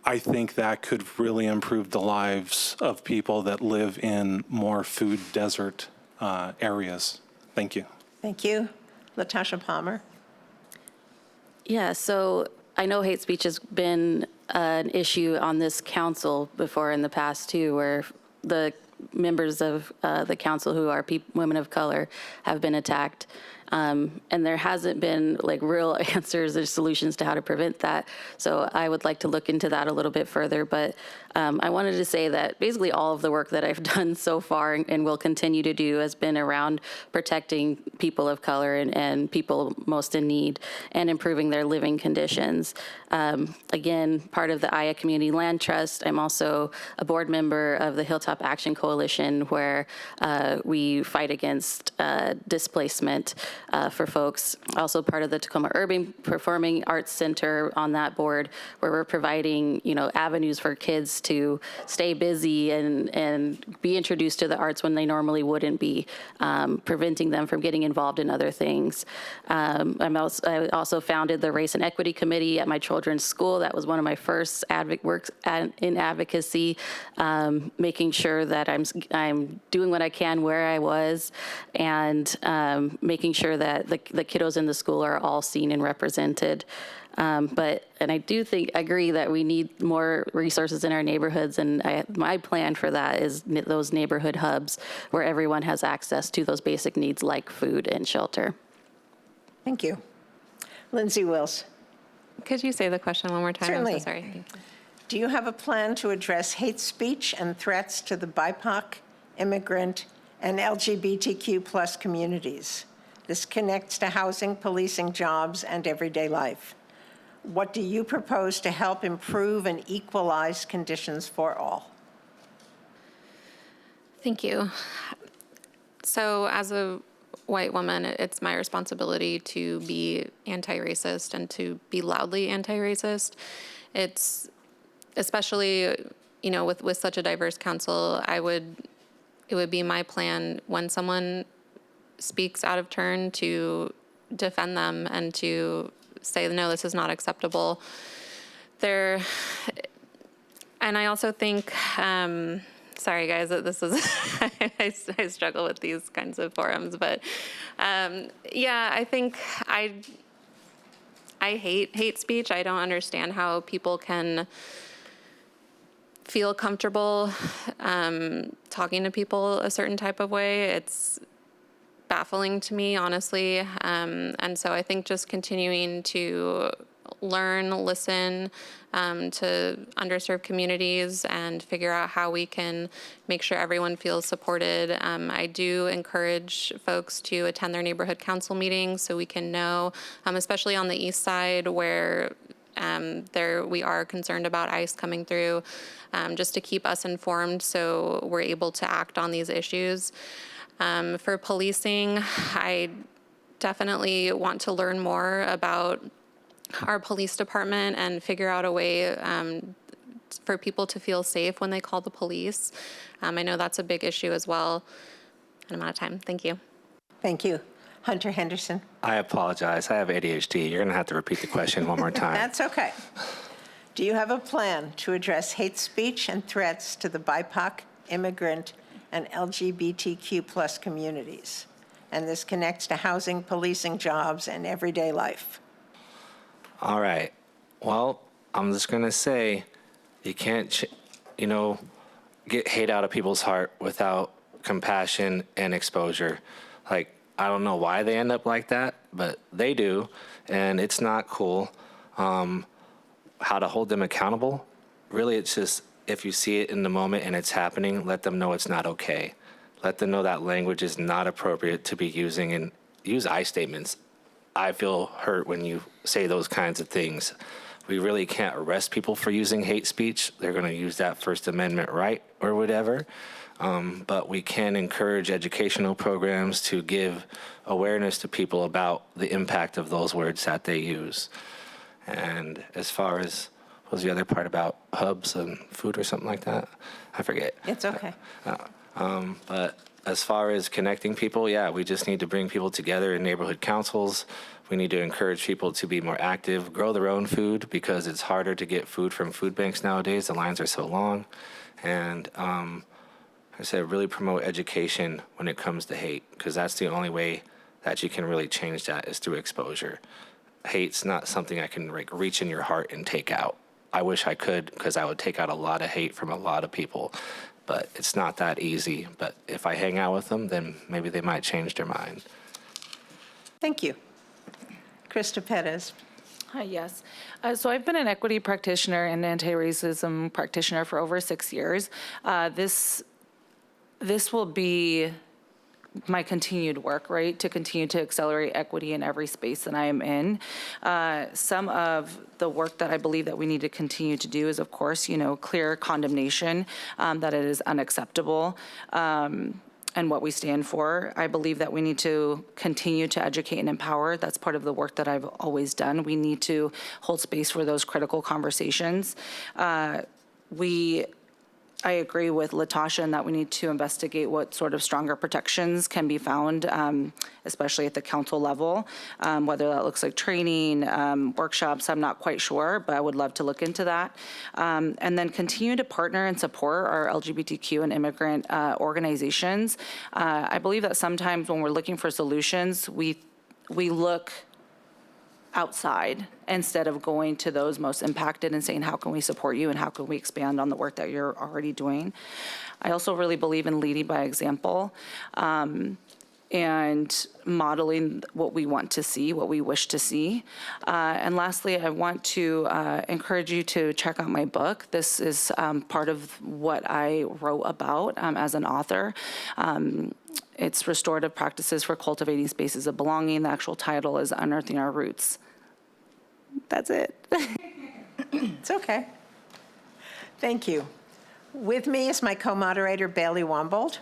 I think that could really improve the lives of people that live in more food desert areas. Thank you. Thank you. Latasha Palmer. Yeah, so I know hate speech has been an issue on this council before in the past too, where the members of the council who are women of color have been attacked. And there hasn't been real answers or solutions to how to prevent that. So I would like to look into that a little bit further. But I wanted to say that basically all of the work that I've done so far and will continue to do has been around protecting people of color and people most in need and improving their living conditions. Again, part of the Aya Community Land Trust. I'm also a board member of the Hilltop Action Coalition, where we fight against displacement for folks. Also part of the Tacoma Urban Performing Arts Center on that board, where we're providing, avenues for kids to stay busy and be introduced to the arts when they normally wouldn't be, preventing them from getting involved in other things. I also founded the Race and Equity Committee at my children's school. That was one of my first works in advocacy, making sure that I'm doing what I can where I was, and making sure that the kiddos in the school are all seen and represented. And I do agree that we need more resources in our neighborhoods, and my plan for that is those neighborhood hubs where everyone has access to those basic needs like food and shelter. Thank you. Lindsay Wills. Could you say the question one more time? Certainly. I'm so sorry. Do you have a plan to address hate speech and threats to the BIPOC, immigrant, and LGBTQ plus communities? This connects to housing, policing, jobs, and everyday life. What do you propose to help improve and equalize conditions for all? Thank you. So as a white woman, it's my responsibility to be anti-racist and to be loudly anti-racist. It's especially, with such a diverse council, it would be my plan when someone speaks out of turn to defend them and to say, no, this is not acceptable. And I also think, sorry guys, that this is, I struggle with these kinds of forums, but yeah, I think I hate hate speech. I don't understand how people can feel comfortable talking to people a certain type of way. It's baffling to me, honestly. And so I think just continuing to learn, listen to underserved communities and figure out how we can make sure everyone feels supported. I do encourage folks to attend their neighborhood council meetings so we can know, especially on the east side where we are concerned about ICE coming through, just to keep us informed so we're able to act on these issues. For policing, I definitely want to learn more about our police department and figure out a way for people to feel safe when they call the police. I know that's a big issue as well. And I'm out of time. Thank you. Thank you. Hunter Henderson. I apologize. I have ADHD. You're going to have to repeat the question one more time. That's okay. Do you have a plan to address hate speech and threats to the BIPOC, immigrant, and LGBTQ+ communities? And this connects to housing, policing, jobs, and everyday life. All right. Well, I'm just going to say you can't, get hate out of people's heart without compassion and exposure. Like, I don't know why they end up like that, but they do, and it's not cool. How to hold them accountable? Really, it's just if you see it in the moment and it's happening, let them know it's not okay. Let them know that language is not appropriate to be using, and use I statements. I feel hurt when you say those kinds of things. We really can't arrest people for using hate speech. They're going to use that First Amendment right or whatever. But we can encourage educational programs to give awareness to people about the impact of those words that they use. And as far as, what was the other part about hubs and food or something like that? I forget. It's okay. But as far as connecting people, yeah, we just need to bring people together in neighborhood councils. We need to encourage people to be more active, grow their own food, because it's harder to get food from food banks nowadays. The lines are so long. And I said, really promote education when it comes to hate, because that's the only way that you can really change that is through exposure. Hate's not something I can reach in your heart and take out. I wish I could, because I would take out a lot of hate from a lot of people. But it's not that easy. But if I hang out with them, then maybe they might change their mind. Thank you. Krista Perez. Hi, yes. So I've been an equity practitioner and anti-racism practitioner for over 6 years. This will be my continued work, right, to continue to accelerate equity in every space that I am in. Some of the work that I believe that we need to continue to do is, of course, clear condemnation that it is unacceptable and what we stand for. I believe that we need to continue to educate and empower. That's part of the work that I've always done. We need to hold space for those critical conversations. I agree with Latasha in that we need to investigate what sort of stronger protections can be found, especially at the council level, whether that looks like training, workshops, I'm not quite sure, but I would love to look into that. And then continue to partner and support our LGBTQ and immigrant organizations. I believe that sometimes when we're looking for solutions, we look outside instead of going to those most impacted and saying, how can we support you and how can we expand on the work that you're already doing? I also really believe in leading by example and modeling what we want to see, what we wish to see. And lastly, I want to encourage you to check out my book. This is part of what I wrote about as an author. It's Restorative Practices for Cultivating Spaces of Belonging. The actual title is Unearthing Our Roots. That's it. It's okay. Thank you. With me is my co-moderator, Bailey Wombold,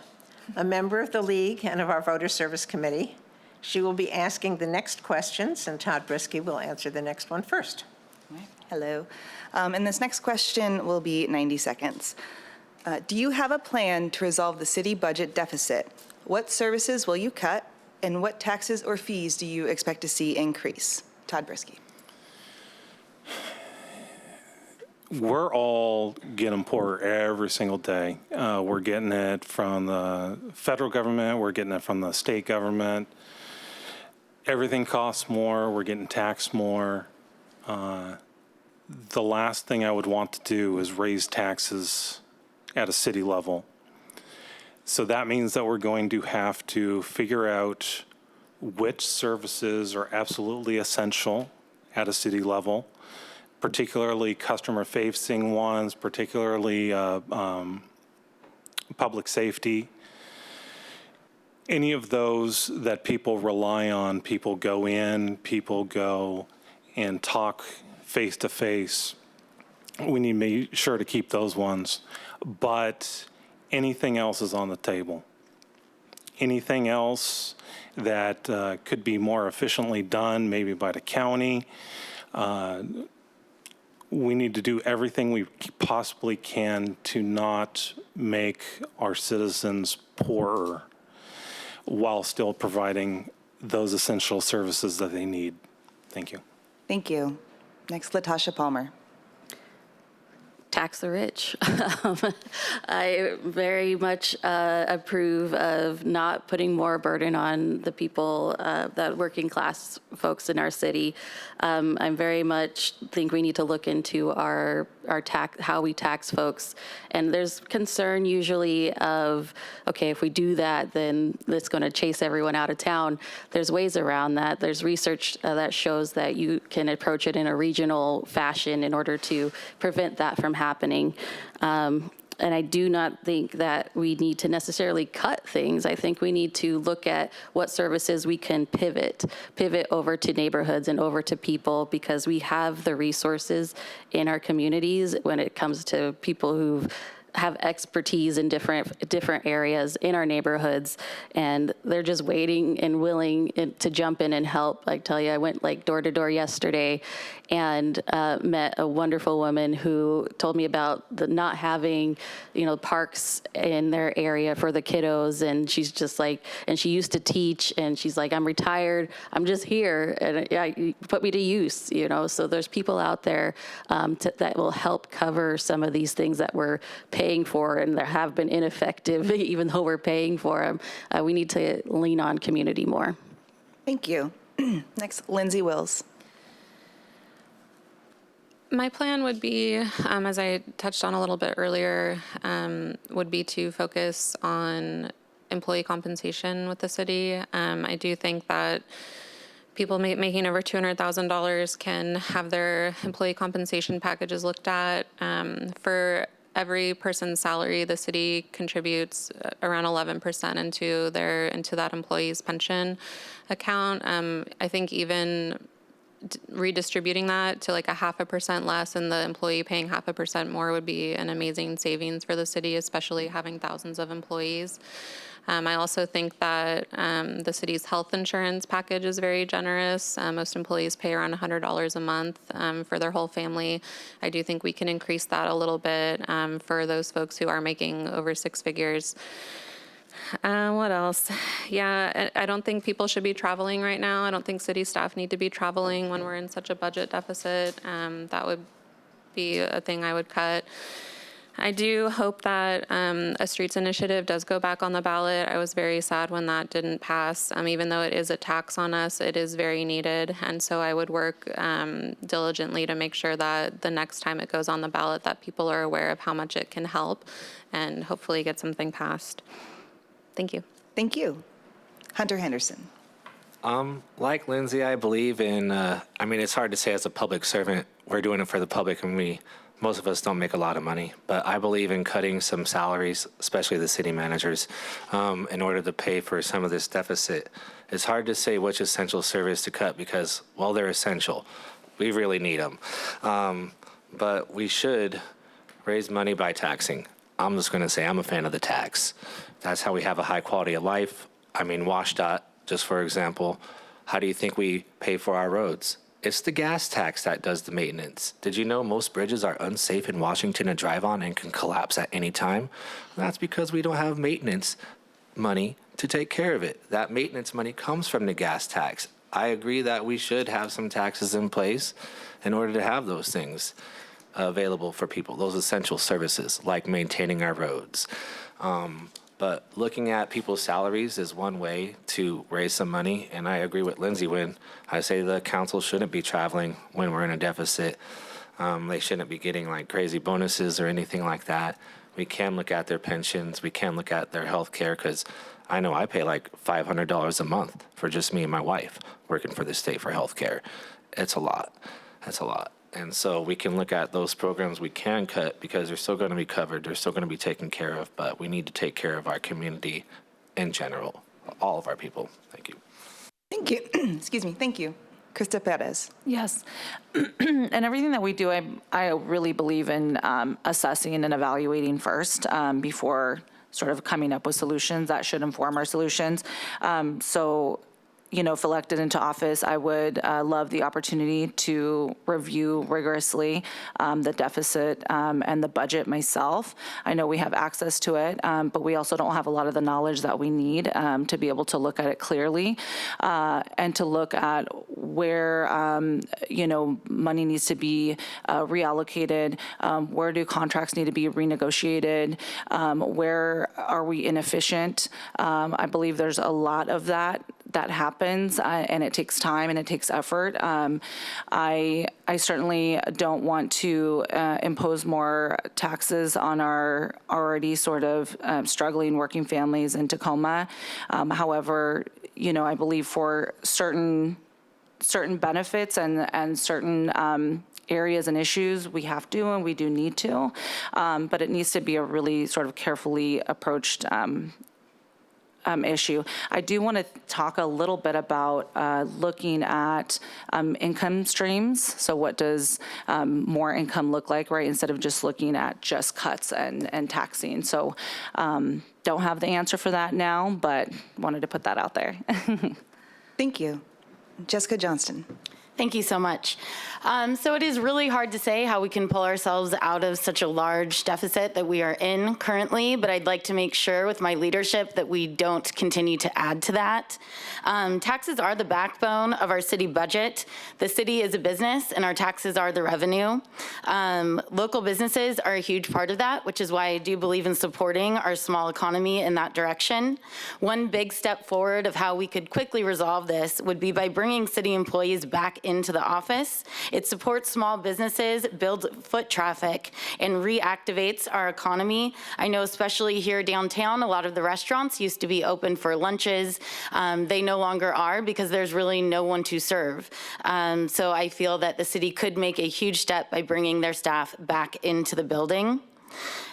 a member of the League and of our Voter Service Committee. She will be asking the next questions, and Todd Brisky will answer the next one first. Hello. And this next question will be 90 seconds. Do you have a plan to resolve the city budget deficit? What services will you cut, and what taxes or fees do you expect to see increase? Todd Brisky. we're all getting poorer every single day. We're getting it from the federal government. We're getting it from the state government. Everything costs more. We're getting taxed more. The last thing I would want to do is raise taxes at a city level. So that means that we're going to have to figure out which services are absolutely essential at a city level, particularly customer-facing ones, particularly public safety. Any of those that people rely on, people go in, people go and talk face-to-face. We need to make sure to keep those ones. But anything else is on the table. Anything else that could be more efficiently done, maybe by the county. We need to do everything we possibly can to not make our citizens poorer while still providing those essential services that they need. Thank you. Thank you. Next, Latasha Palmer. Tax the rich. I very much approve of not putting more burden on the people, the working class folks in our city. I very much think we need to look into our tax, how we tax folks. And there's concern usually of, okay, if we do that, then it's going to chase everyone out of town. There's ways around that. There's research that shows that you can approach it in a regional fashion in order to prevent that from happening. And I do not think that we need to necessarily cut things. I think we need to look at what services we can pivot over to neighborhoods and over to people, because we have the resources in our communities when it comes to people who have expertise in different areas in our neighborhoods, and they're just waiting and willing to jump in and help. I tell you, I went like door to door yesterday and met a wonderful woman who told me about the not having, parks in their area for the kiddos, and she's just like, and she used to teach, and she's like, I'm retired, I'm just here, and you put me to use, So there's people out there that will help cover some of these things that we're paying for and that have been ineffective, even though we're paying for them. We need to lean on community more. Thank you. Next, Lindsay Wills. My plan would be, as I touched on a little bit earlier, would be to focus on employee compensation with the city. I do think that people making over $200,000 can have their employee compensation packages looked at. For every person's salary, the city contributes around 11% into that employee's pension account. I think even redistributing that to like 0.5% less and the employee paying 0.5% more would be an amazing savings for the city, especially having thousands of employees. I also think that the city's health insurance package is very generous. Most employees pay around $100 a month for their whole family. I do think we can increase that a little bit for those folks who are making over six figures. What else? Yeah, I don't think people should be traveling right now. I don't think city staff need to be traveling when we're in such a budget deficit. That would be a thing I would cut. I do hope that a streets initiative does go back on the ballot. I was very sad when that didn't pass. Even though it is a tax on us, it is very needed. And so I would work diligently to make sure that the next time it goes on the ballot that people are aware of how much it can help and hopefully get something passed. Thank you. Thank you. Hunter Henderson. Like Lindsay, I believe in, it's hard to say as a public servant, we're doing it for the public, and most of us don't make a lot of money, but I believe in cutting some salaries, especially the city managers, in order to pay for some of this deficit. It's hard to say which essential service to cut because, well, they're essential. We really need them. But we should raise money by taxing. I'm just going to say I'm a fan of the tax. That's how we have a high quality of life. WashDOT, just for example, how do you think we pay for our roads? It's the gas tax that does the maintenance. Did you know most bridges are unsafe in Washington to drive on and can collapse at any time? That's because we don't have maintenance money to take care of it. That maintenance money comes from the gas tax. I agree that we should have some taxes in place in order to have those things. available for people, those essential services like maintaining our roads. But looking at people's salaries is one way to raise some money, and I agree with Lindsay when I say the council shouldn't be traveling when we're in a deficit. They shouldn't be getting like crazy bonuses or anything like that. We can look at their pensions. We can look at their health care, because I know I pay like $500 a month for just me and my wife working for the state for health care. It's a lot. That's a lot. And so we can look at those programs we can cut because they're still going to be covered. They're still going to be taken care of, but we need to take care of our community in general, all of our people. Thank you. Thank you. Excuse me. Thank you. Krista Perez. Yes. And everything that we do, I really believe in assessing and evaluating first before sort of coming up with solutions that should inform our solutions. So, you know, if elected into office, I would love the opportunity to review rigorously the deficit and the budget myself. I know we have access to it, but we also don't have a lot of the knowledge that we need to be able to look at it clearly and to look at where, you know, money needs to be reallocated, where do contracts need to be renegotiated, where are we inefficient. I believe there's a lot of that happens, and it takes time and it takes effort. I certainly don't want to impose more taxes on our already sort of struggling working families in Tacoma. However, you know, I believe for certain benefits and certain areas and issues, we have to and we do need to, but it needs to be a really sort of carefully approached issue. I do want to talk a little bit about looking at income streams. So what does more income look like, right? Instead of just looking at just cuts and taxing. So don't have the answer for that now, but wanted to put that out there. Thank you. Jessica Johnston. Thank you so much. So it is really hard to say how we can pull ourselves out of such a large deficit that we are in currently, but I'd like to make sure with my leadership that we don't continue to add to that. Taxes are the backbone of our city budget. The city is a business and our taxes are the revenue. Local businesses are a huge part of that, which is why I do believe in supporting our small economy in that direction. One big step forward of how we could quickly resolve this would be by bringing city employees back into the office. It supports small businesses, builds foot traffic, and reactivates our economy. I know especially here downtown, a lot of the restaurants used to be open for lunches. They no longer are because there's really no one to serve. So I feel that the city could make a huge step by bringing their staff back into the building.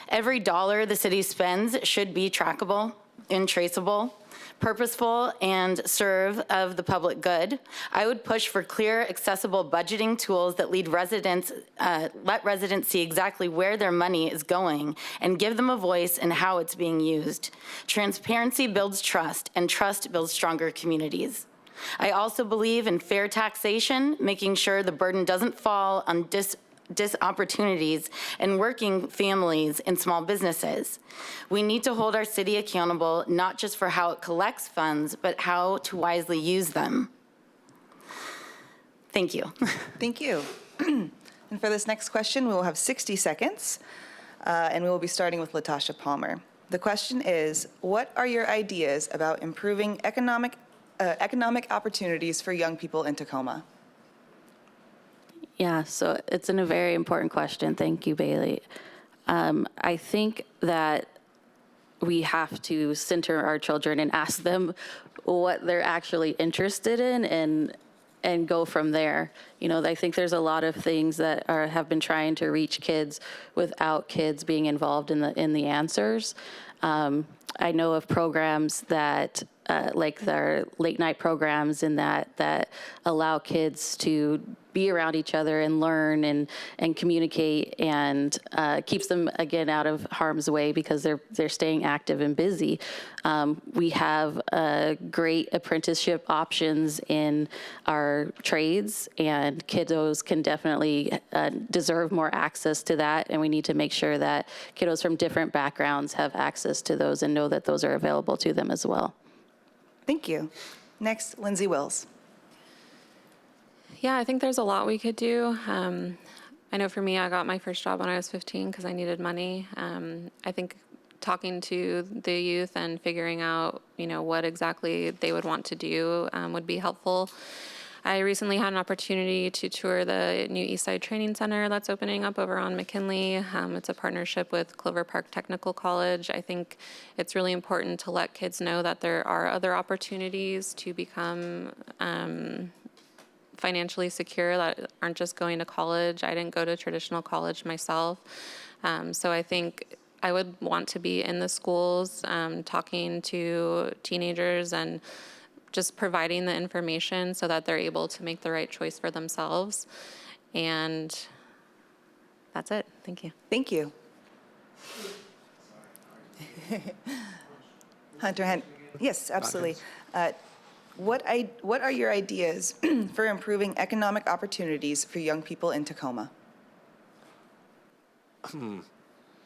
Every dollar the city spends should be trackable and traceable, purposeful, and serve of the public good. I would push for clear, accessible budgeting tools that let residents see exactly where their money is going and give them a voice in how it's being used. Transparency builds trust, and trust builds stronger communities. I also believe in fair taxation, making sure the burden doesn't fall on opportunities and working families and small businesses. We need to hold our city accountable, not just for how it collects funds, but how to wisely use them. Thank you. Thank you. And for this next question, we will have 60 seconds, and we will be starting with Latasha Palmer. The question is, what are your ideas about improving economic opportunities for young people in Tacoma? Yeah, so it's a very important question. Thank you, Bailey. I think that we have to center our children and ask them what they're actually interested in and go from there. You know, I think there's a lot of things that have been trying to reach kids without kids being involved in the answers. I know of programs that like their late night programs and that allow kids to be around each other and learn and communicate and keeps them, again, out of harm's way because they're staying active and busy. We have great apprenticeship options in our trades, and kiddos can definitely deserve more access to that, and we need to make sure that kiddos from different backgrounds have access to those and know that those are available to them as well. Thank you. Next, Lindsay Wills. Yeah, I think there's a lot we could do. I know for me, I got my first job when I was 15 because I needed money. I think talking to the youth and figuring out, what exactly they would want to do would be helpful. I recently had an opportunity to tour the new Eastside Training Center that's opening up over on McKinley. It's a partnership with Clover Park Technical College. I think it's really important to let kids know that there are other opportunities to become financially secure that aren't just going to college. I didn't go to traditional college myself. So I think I would want to be in the schools, talking to teenagers and just providing the information so that they're able to make the right choice for themselves. And that's it. Thank you. Thank you. Hunter, yes, absolutely. What are your ideas for improving economic opportunities for young people in Tacoma?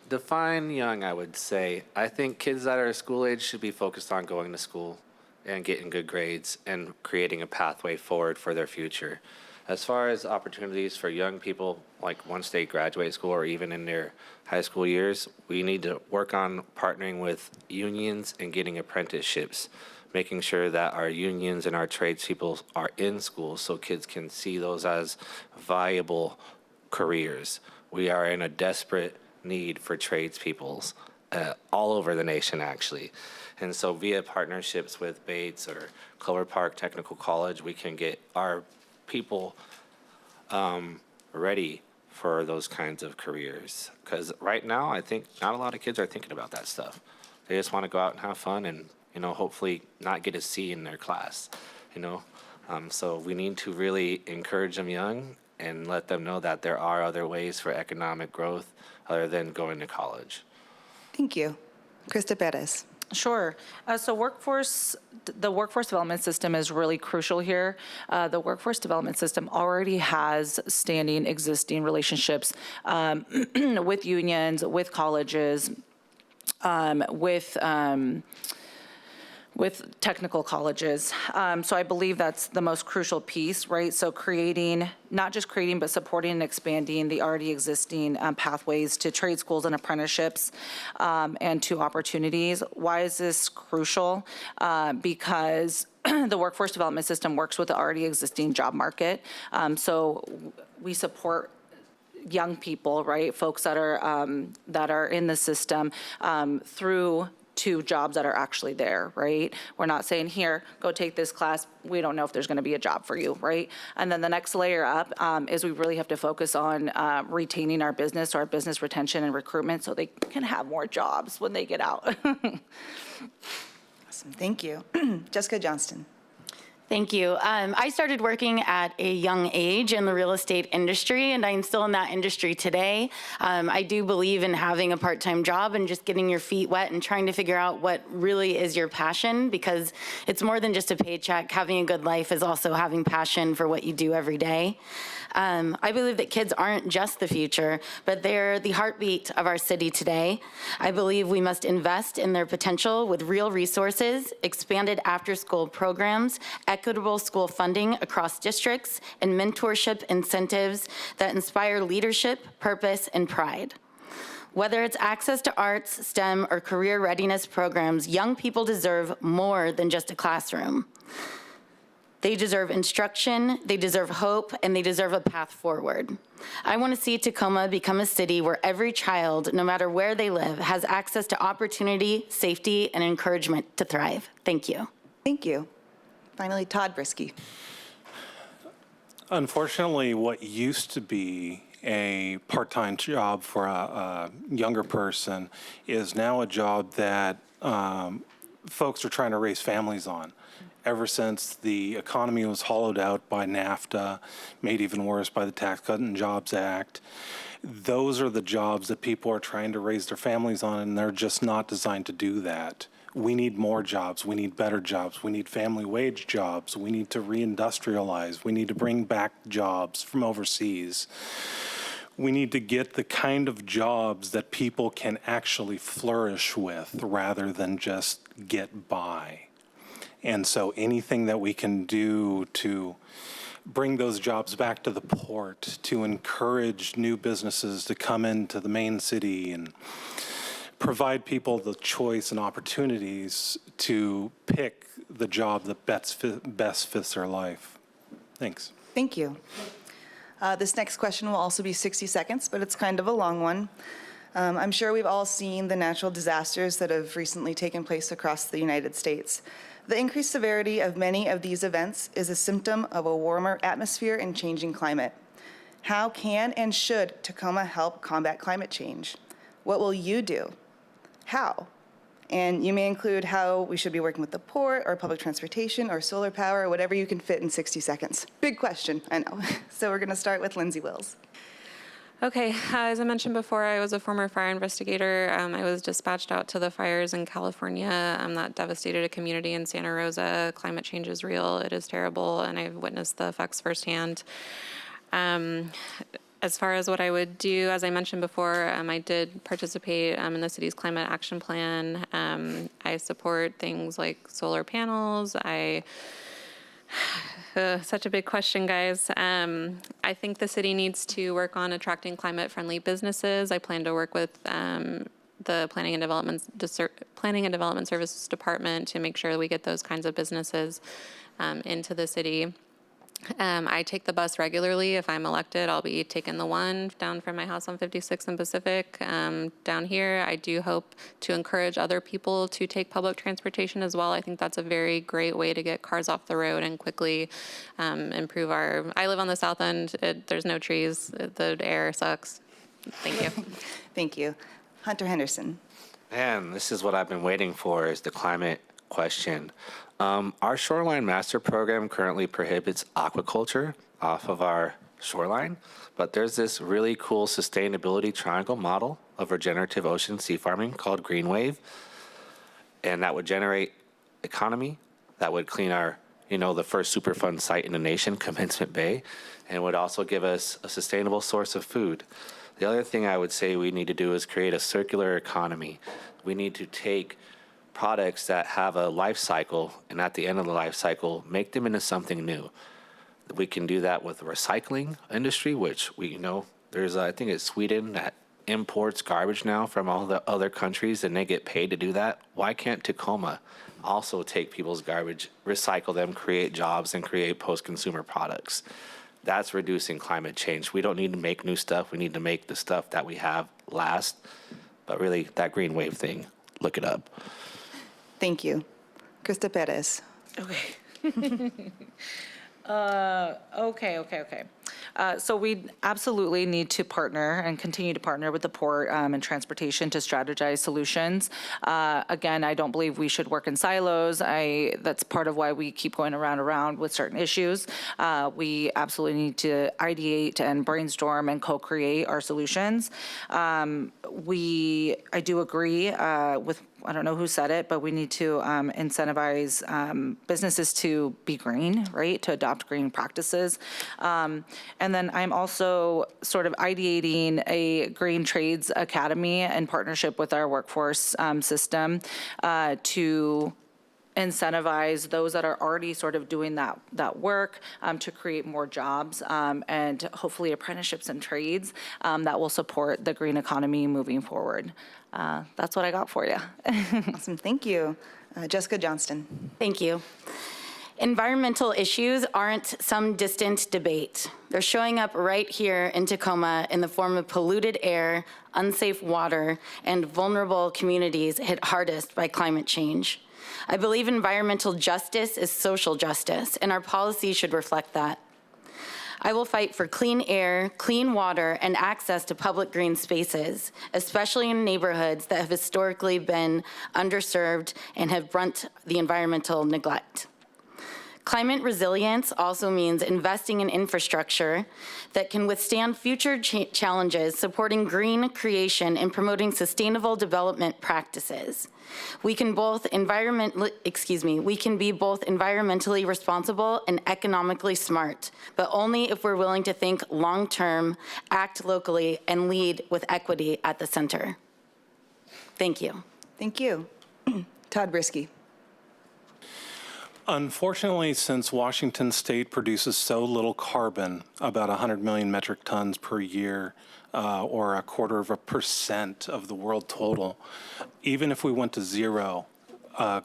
Define young, I would say. I think kids that are school age should be focused on going to school and getting good grades and creating a pathway forward for their future. As far as opportunities for young people, like once they graduate school or even in their high school years, we need to work on partnering with unions and getting apprenticeships, making sure that our unions and our tradespeople are in schools so kids can see those as viable careers. We are in a desperate need for tradespeoples all over the nation, actually. And so via partnerships with Bates or Clover Park Technical College, we can get our people ready for those kinds of careers. Because right now, I think not a lot of kids are thinking about that stuff. They just want to go out and have fun and, hopefully not get a C in their class, So we need to really encourage them young and let them know that there are other ways for economic growth other than going to college. Thank you. Krista Perez. Sure. So the workforce development system is really crucial here. The workforce development system already has standing, existing relationships with unions, with colleges, with technical colleges. So I believe that's the most crucial piece, right? So not just creating, but supporting and expanding the already existing pathways to trade schools and apprenticeships and to opportunities. Why is this crucial? Because the workforce development system works with the already existing job market. So we support young people, right? Folks that are in the system through to jobs that are actually there, right? We're not saying, here, go take this class. We don't know if there's going to be a job for you, right? And then the next layer up is we really have to focus on retaining our business retention and recruitment so they can have more jobs when they get out. Awesome. Thank you. Jessica Johnston. Thank you. I started working at a young age in the real estate industry, and I'm still in that industry today. I do believe in having a part-time job and just getting your feet wet and trying to figure out what really is your passion, because it's more than just a paycheck. Having a good life is also having passion for what you do every day. I believe that kids aren't just the future, but they're the heartbeat of our city today. I believe we must invest in their potential with real resources, expanded after-school programs, equitable school funding across districts, and mentorship incentives that inspire leadership, purpose, and pride. Whether it's access to arts, STEM, or career readiness programs, young people deserve more than just a classroom. They deserve instruction, they deserve hope, and they deserve a path forward. I want to see Tacoma become a city where every child, no matter where they live, has access to opportunity, safety, and encouragement to thrive. Thank you. Thank you. Finally, Todd Brisky. Unfortunately, what used to be a part-time job for a younger person is now a job that folks are trying to raise families on. Ever since the economy was hollowed out by NAFTA, made even worse by the Tax Cut and Jobs Act, those are the jobs that people are trying to raise their families on, and they're just not designed to do that. We need more jobs. We need better jobs. We need family wage jobs. We need to reindustrialize. We need to bring back jobs from overseas. We need to get the kind of jobs that people can actually flourish with rather than just get by. And so anything that we can do to bring those jobs back to the port, to encourage new businesses to come into the main city and provide people the choice and opportunities to pick the job that best fits their life. Thanks. Thank you. This next question will also be 60 seconds, but it's kind of a long one. I'm sure we've all seen the natural disasters that have recently taken place across the United States. The increased severity of many of these events is a symptom of a warmer atmosphere and changing climate. How can and should Tacoma help combat climate change? What will you do? How? And you may include how we should be working with the port or public transportation or solar power or whatever you can fit in 60 seconds. Big question, I know. So we're going to start with Lindsay Wills. Okay, as I mentioned before, I was a former fire investigator. I was dispatched out to the fires in California that devastated a community in Santa Rosa. Climate change is real, it is terrible, and I've witnessed the effects firsthand. As far as what I would do, as I mentioned before, I did participate in the city's climate action plan. I support things like solar panels. Such a big question, guys. I think the city needs to work on attracting climate-friendly businesses. I plan to work with the Planning and Development Services Department to make sure we get those kinds of businesses into the city. I take the bus regularly. If I'm elected, I'll be taking the one down from my house on 56th and Pacific down here. I do hope to encourage other people to take public transportation as well. I think that's a very great way to get cars off the road and quickly improve I live on the south end. There's no trees. The air sucks. Thank you. Thank you. Hunter Henderson. Man, this is what I've been waiting for, is the climate question. Our shoreline master program currently prohibits aquaculture off of our shoreline, but there's this really cool sustainability triangle model of regenerative ocean sea farming called Green Wave, and that would generate economy, that would clean our, the first Superfund site in the nation, Commencement Bay, and would also give us a sustainable source of food. The other thing I would say we need to do is create a circular economy. We need to take products that have a life cycle, and at the end of the life cycle, make them into something new. We can do that with the recycling industry, which there's, I think it's Sweden that imports garbage now from all the other countries, and they get paid to do that. Why can't Tacoma also take people's garbage, recycle them, create jobs, and create post-consumer products? That's reducing climate change. We don't need to make new stuff. We need to make the stuff that we have last. But really, that Green Wave thing, look it up. Thank you. Krista Perez. Okay. So we absolutely need to partner and continue to partner with the port and transportation to strategize solutions. Again, I don't believe we should work in silos. That's part of why we keep going around with certain issues. We absolutely need to ideate and brainstorm and co-create our solutions. I do agree with, I don't know who said it, but we need to incentivize businesses to be green, right? To adopt green practices. And then I'm also sort of ideating a Green Trades Academy in partnership with our workforce system to incentivize those that are already sort of doing that work to create more jobs and hopefully apprenticeships and trades that will support the green economy moving forward. That's what I got for you. Awesome. Thank you. Jessica Johnston. Thank you. Environmental issues aren't some distant debate. They're showing up right here in Tacoma in the form of polluted air, unsafe water, and vulnerable communities hit hardest by climate change. I believe environmental justice is social justice, and our policy should reflect that. I will fight for clean air, clean water, and access to public green spaces, especially in neighborhoods that have historically been underserved and have brunt the environmental neglect. Climate resilience also means investing in infrastructure that can withstand future challenges, supporting green creation and promoting sustainable development practices. We can be both environmentally responsible and economically smart, but only if we're willing to think long-term, act locally, and lead with equity at the center. Thank you. Thank you. Todd Brisky. Unfortunately, since Washington State produces so little carbon, about 100 million metric tons per year, or 0.25% of the world total, even if we went to zero,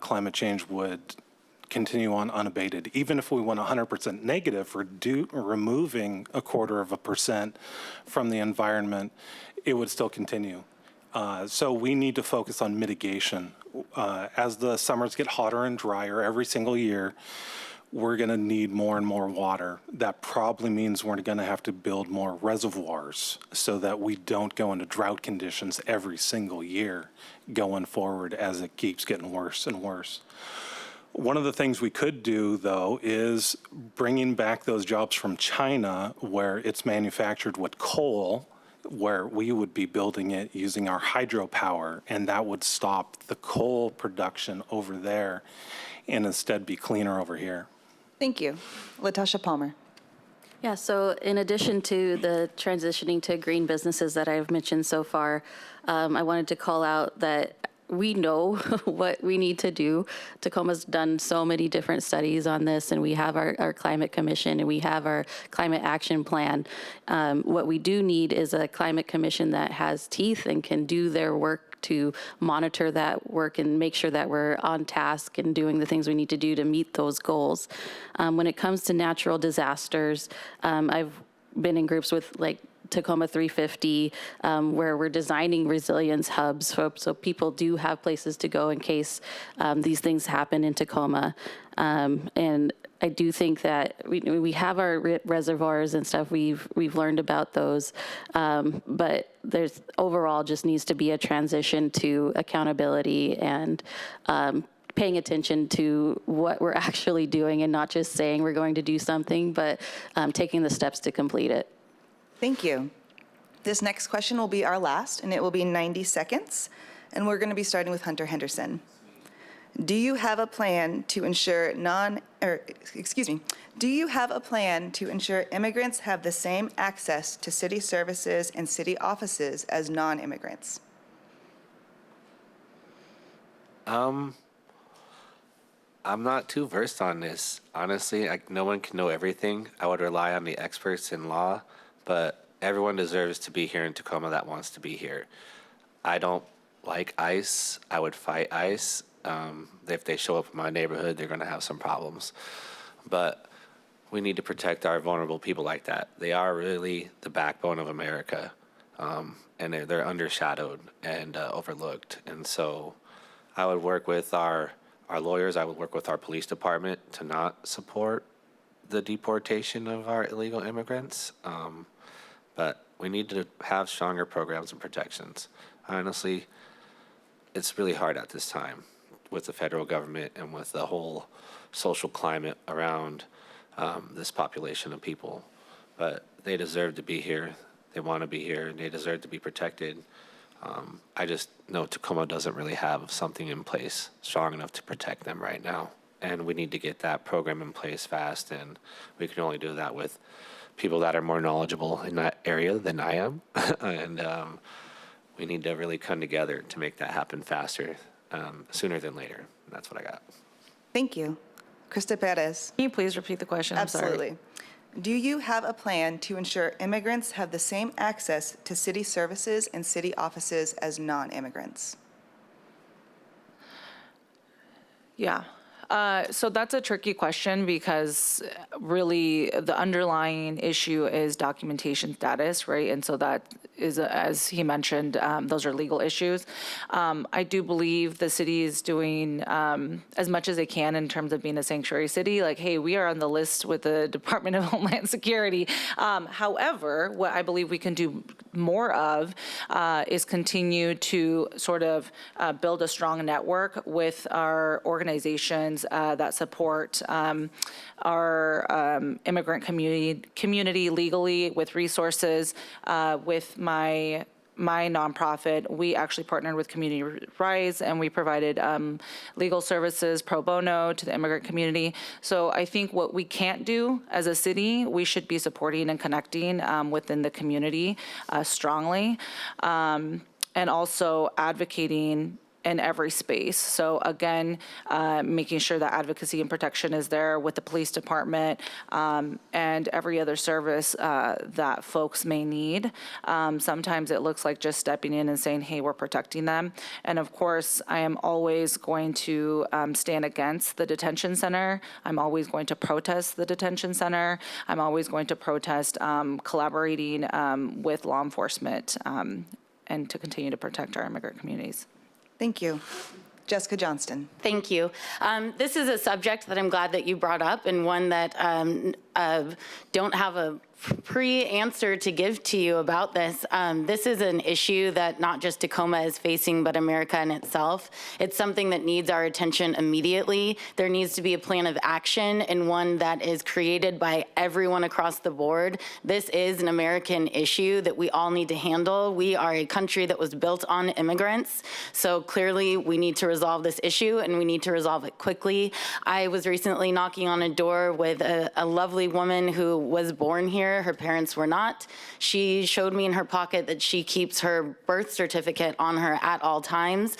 climate change would continue on unabated. Even if we went 100% negative, removing 0.25% from the environment, it would still continue. So we need to focus on mitigation. As the summers get hotter and drier every single year, we're going to need more and more water. That probably means we're going to have to build more reservoirs so that we don't go into drought conditions every single year going forward as it keeps getting worse and worse. One of the things we could do, though, is bringing back those jobs from China where it's manufactured with coal, where we would be building it using our hydropower, and that would stop the coal production over there and instead be cleaner over here. Thank you. Latasha Palmer. Yeah, so in addition to the transitioning to green businesses that I've mentioned so far, I wanted to call out that we know what we need to do. Tacoma's done so many different studies on this, and we have our climate commission and we have our climate action plan. What we do need is a climate commission that has teeth and can do their work to monitor that work and make sure that we're on task and doing the things we need to do to meet those goals. When it comes to natural disasters, I've been in groups with like Tacoma 350, where we're designing resilience hubs so people do have places to go in case these things happen in Tacoma. And I do think that we have our reservoirs and stuff. We've learned about those, but there's overall just needs to be a transition to accountability and paying attention to what we're actually doing and not just saying we're going to do something, but taking the steps to complete it. Thank you. This next question will be our last, and it will be 90 seconds. And we're going to be starting with Hunter Henderson. Do you have a plan to ensure do you have a plan to ensure immigrants have the same access to city services and city offices as non-immigrants? I'm not too versed on this. Honestly, no one can know everything. I would rely on the experts in law, but everyone deserves to be here in Tacoma that wants to be here. I don't like ICE. I would fight ICE. If they show up in my neighborhood, they're going to have some problems. But we need to protect our vulnerable people like that. They are really the backbone of America, and they're undershadowed and overlooked. And so I would work with our lawyers. I would work with our police department to not support the deportation of our illegal immigrants. But we need to have stronger programs and protections. Honestly, it's really hard at this time with the federal government and with the whole social climate around this population of people. But they deserve to be here. They want to be here, and they deserve to be protected. I just know Tacoma doesn't really have something in place strong enough to protect them right now. And we need to get that program in place fast, and we can only do that with people that are more knowledgeable in that area than I am. And we need to really come together to make that happen faster, sooner than later. And that's what I got. Thank you. Krista Perez. Can you please repeat the question? I'm sorry. Absolutely. Do you have a plan to ensure immigrants have the same access to city services and city offices as non-immigrants? Yeah. So that's a tricky question because really the underlying issue is documentation status, right? And so that is, as he mentioned, those are legal issues. I do believe the city is doing as much as they can in terms of being a sanctuary city. Like, hey, we are on the list with the Department of Homeland Security. However, what I believe we can do more of is continue to sort of build a strong network with our organizations that support our immigrant community legally with resources. With my nonprofit, we actually partnered with Community Rise, and we provided legal services pro bono to the immigrant community. So I think what we can't do as a city, we should be supporting and connecting within the community strongly, and also advocating in every space. So again, making sure that advocacy and protection is there with the police department and every other service that folks may need. Sometimes it looks like just stepping in and saying, hey, we're protecting them. And of course, I am always going to stand against the detention center. I'm always going to protest the detention center. I'm always going to protest collaborating with law enforcement and to continue to protect our immigrant communities. Thank you. Jessica Johnston. Thank you. This is a subject that I'm glad that you brought up, and one that don't have a pre-answer to give to you about this. This is an issue that not just Tacoma is facing, but America in itself. It's something that needs our attention immediately. There needs to be a plan of action, and one that is created by everyone across the board. This is an American issue that we all need to handle. We are a country that was built on immigrants, so clearly we need to resolve this issue, and we need to resolve it quickly. I was recently knocking on a door with a lovely woman who was born here. Her parents were not. She showed me in her pocket that she keeps her birth certificate on her at all times.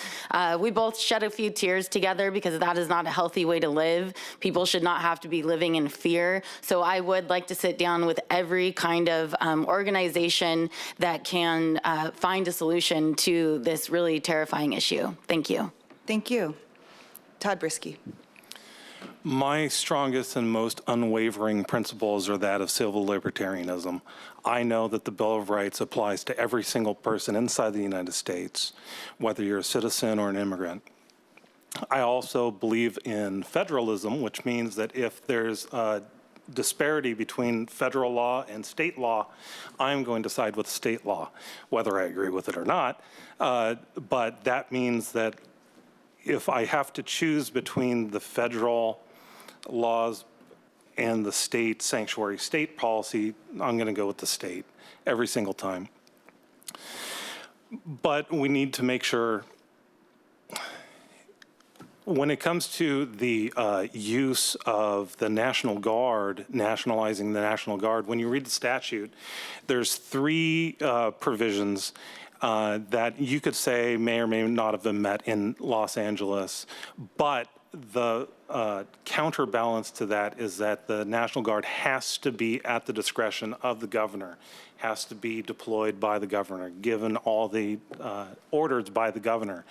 We both shed a few tears together because that is not a healthy way to live. People should not have to be living in fear. So I would like to sit down with every kind of organization that can find a solution to this really terrifying issue. Thank you. Thank you. Todd Brisky. My strongest and most unwavering principles are that of civil libertarianism. I know that the Bill of Rights applies to every single person inside the United States, whether you're a citizen or an immigrant. I also believe in federalism, which means that if there's a disparity between federal law and state law, I'm going to side with state law, whether I agree with it or not. But that means that if I have to choose between the federal laws and the state sanctuary state policy, I'm going to go with the state every single time. But we need to make sure, when it comes to the use of the National Guard, nationalizing the National Guard, when you read the statute, there's three provisions that you could say may or may not have been met in Los Angeles, but the counterbalance to that is that the National Guard has to be at the discretion of the governor, has to be deployed by the governor, given all the orders by the governor,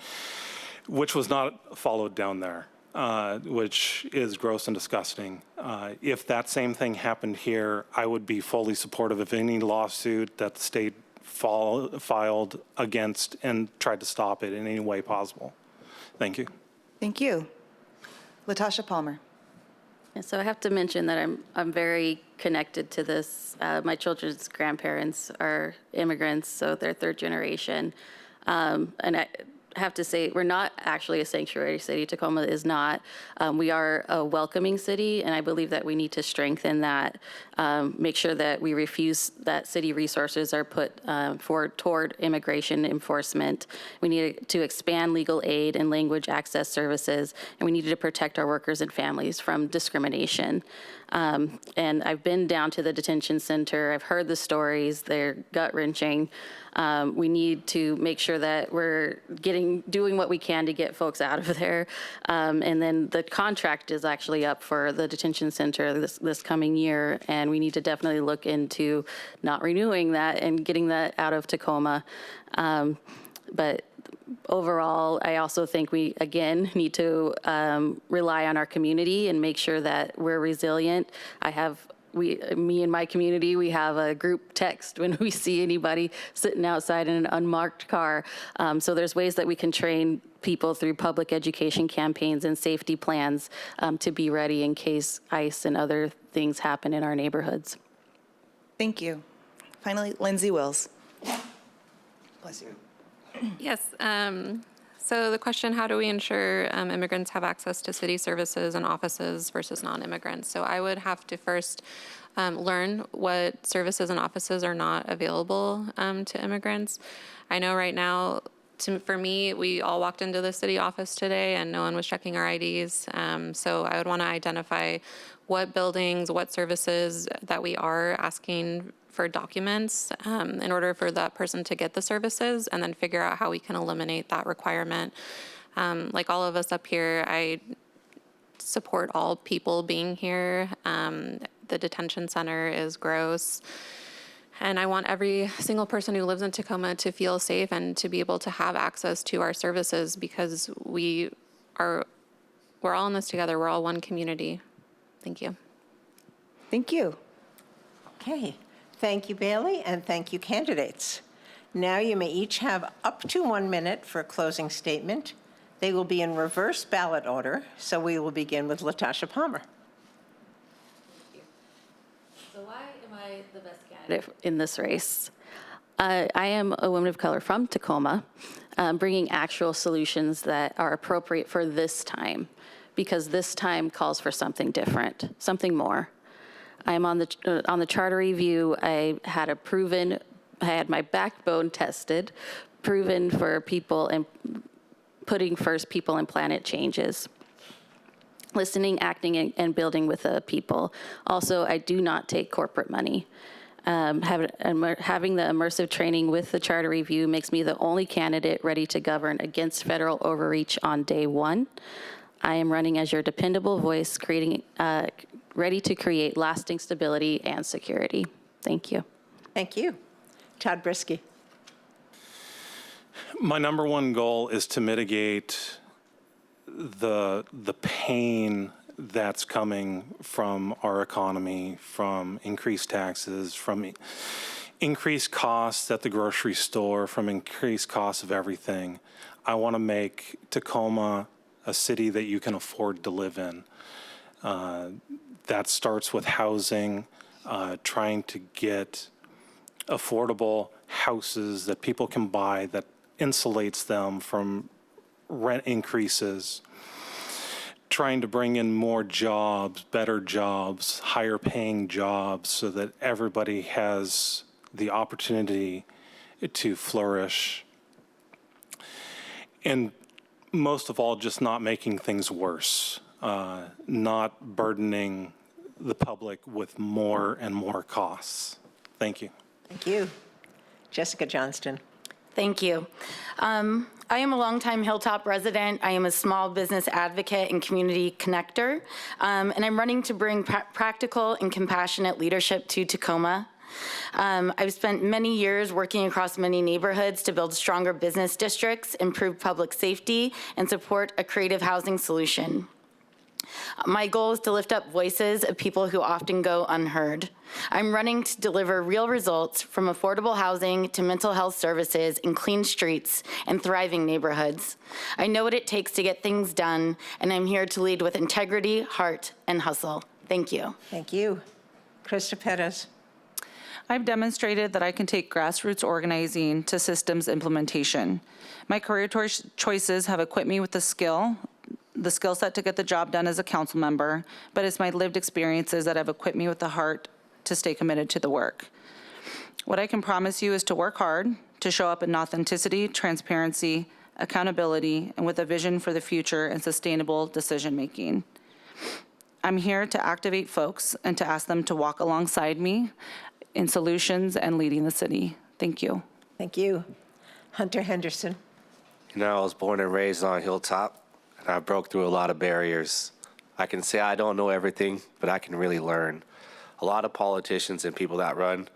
which was not followed down there, which is gross and disgusting. If that same thing happened here, I would be fully supportive of any lawsuit that the state filed against and tried to stop it in any way possible. Thank you. Thank you. Latasha Palmer. And so I have to mention that I'm very connected to this. My children's grandparents are immigrants, so they're third generation. And I have to say, we're not actually a sanctuary city. Tacoma is not. We are a welcoming city, and I believe that we need to strengthen that, make sure that we refuse that city resources are put toward immigration enforcement. We need to expand legal aid and language access services, and we need to protect our workers and families from discrimination. And I've been down to the detention center. I've heard the stories. They're gut-wrenching. We need to make sure that we're doing what we can to get folks out of there. And then the contract is actually up for the detention center this coming year, and we need to definitely look into not renewing that and getting that out of Tacoma. But overall, I also think we, again, need to rely on our community and make sure that we're resilient. Me and my community, we have a group text when we see anybody sitting outside in an unmarked car. So there's ways that we can train people through public education campaigns and safety plans to be ready in case ICE and other things happen in our neighborhoods. Thank you. Finally, Lindsay Wills. Bless you. Yes. So the question, how do we ensure immigrants have access to city services and offices versus non-immigrants? So I would have to first learn what services and offices are not available to immigrants. I know right now, for me, we all walked into the city office today and no one was checking our IDs. So I would want to identify what buildings, what services that we are asking for documents in order for that person to get the services, and then figure out how we can eliminate that requirement. Like all of us up here, I support all people being here. The detention center is gross. And I want every single person who lives in Tacoma to feel safe and to be able to have access to our services, because we're all in this together. We're all one community. Thank you. Thank you. Okay. Thank you, Bailey, and thank you, candidates. Now you may each have up to 1 minute for a closing statement. They will be in reverse ballot order, so we will begin with LaTosha Palmer. So why am I the best candidate in this race? I am a woman of color from Tacoma, bringing actual solutions that are appropriate for this time, because this time calls for something different, something more. I'm on the charter review. I had my backbone tested, proven for people and putting first people and planet changes. Listening, acting, and building with the people. Also, I do not take corporate money. Having the immersive training with the charter review makes me the only candidate ready to govern against federal overreach on day one. I am running as your dependable voice, ready to create lasting stability and security. Thank you. Thank you. Todd Brisky. My number one goal is to mitigate the pain that's coming from our economy, from increased taxes, from increased costs at the grocery store, from increased costs of everything. I want to make Tacoma a city that you can afford to live in. That starts with housing, trying to get affordable houses that people can buy that insulates them from rent increases, trying to bring in more jobs, better jobs, higher paying jobs, so that everybody has the opportunity to flourish. And most of all, just not making things worse, not burdening the public with more and more costs. Thank you. Thank you. Jessica Johnston. Thank you. I am a longtime Hilltop resident. I am a small business advocate and community connector, and I'm running to bring practical and compassionate leadership to Tacoma. I've spent many years working across many neighborhoods to build stronger business districts, improve public safety, and support a creative housing solution. My goal is to lift up voices of people who often go unheard. I'm running to deliver real results, from affordable housing to mental health services and clean streets and thriving neighborhoods. I know what it takes to get things done, and I'm here to lead with integrity, heart, and hustle. Thank you. Thank you. Krista Perez. I've demonstrated that I can take grassroots organizing to systems implementation. My career choices have equipped me with the skill set to get the job done as a council member, but it's my lived experiences that have equipped me with the heart to stay committed to the work. What I can promise you is to work hard, to show up in authenticity, transparency, accountability, and with a vision for the future and sustainable decision-making. I'm here to activate folks and to ask them to walk alongside me in solutions and leading the city. Thank you. Thank you. Hunter Henderson. You know, I was born and raised on Hilltop, and I broke through a lot of barriers. I can say I don't know everything, but I can really learn. A lot of politicians and people that run,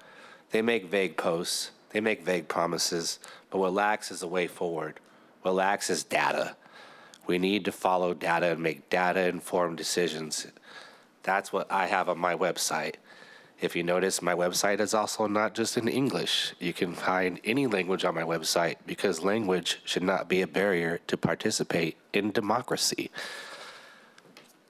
they make vague posts, they make vague promises, but what lacks is a way forward. What lacks is data. We need to follow data and make data-informed decisions. That's what I have on my website. If you notice, my website is also not just in English. You can find any language on my website, because language should not be a barrier to participate in democracy.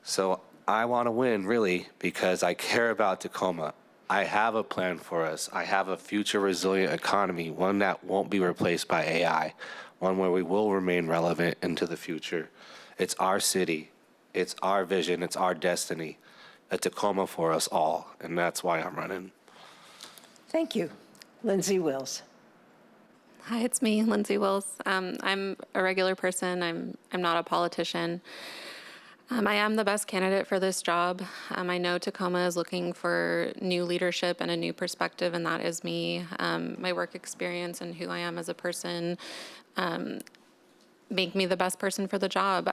So I want to win, really, because I care about Tacoma. I have a plan for us. I have a future resilient economy, one that won't be replaced by AI, one where we will remain relevant into the future. It's our city. It's our vision. It's our destiny. A Tacoma for us all, and that's why I'm running. Thank you. Lindsay Wills. Hi, it's me, Lindsay Wills. I'm a regular person. I'm not a politician. I am the best candidate for this job. I know Tacoma is looking for new leadership and a new perspective, and that is me. My work experience and who I am as a person make me the best person for the job.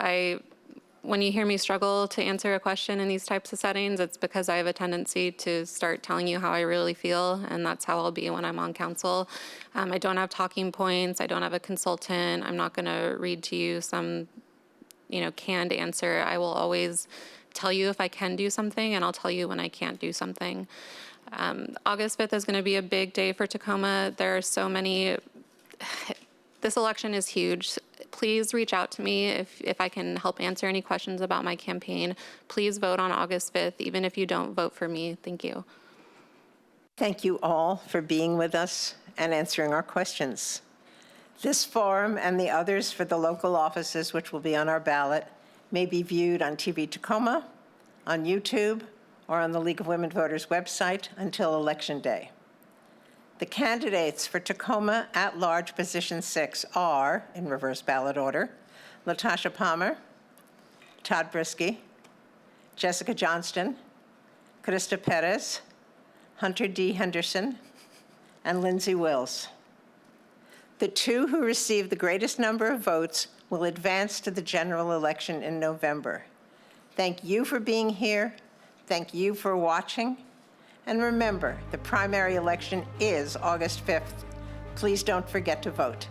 When you hear me struggle to answer a question in these types of settings, it's because I have a tendency to start telling you how I really feel, and that's how I'll be when I'm on council. I don't have talking points. I don't have a consultant. I'm not going to read to you some, canned answer. I will always tell you if I can do something, and I'll tell you when I can't do something. August 5th is going to be a big day for Tacoma. There are so many. This election is huge. Please reach out to me if I can help answer any questions about my campaign. Please vote on August 5th, even if you don't vote for me. Thank you. Thank you all for being with us and answering our questions. This forum and the others for the local offices, which will be on our ballot, may be viewed on TV Tacoma, on YouTube, or on the League of Women Voters website until Election Day. The candidates for Tacoma at-large Position 6 are, in reverse ballot order, Latasha Palmer, Todd Brisky, Jessica Johnston, Krista Perez, Hunter D. Henderson, and Lindsay Wills. The two who receive the greatest number of votes will advance to the general election in November. Thank you for being here. Thank you for watching. And remember, the primary election is August 5th. Please don't forget to vote.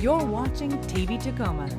You're watching TV Tacoma.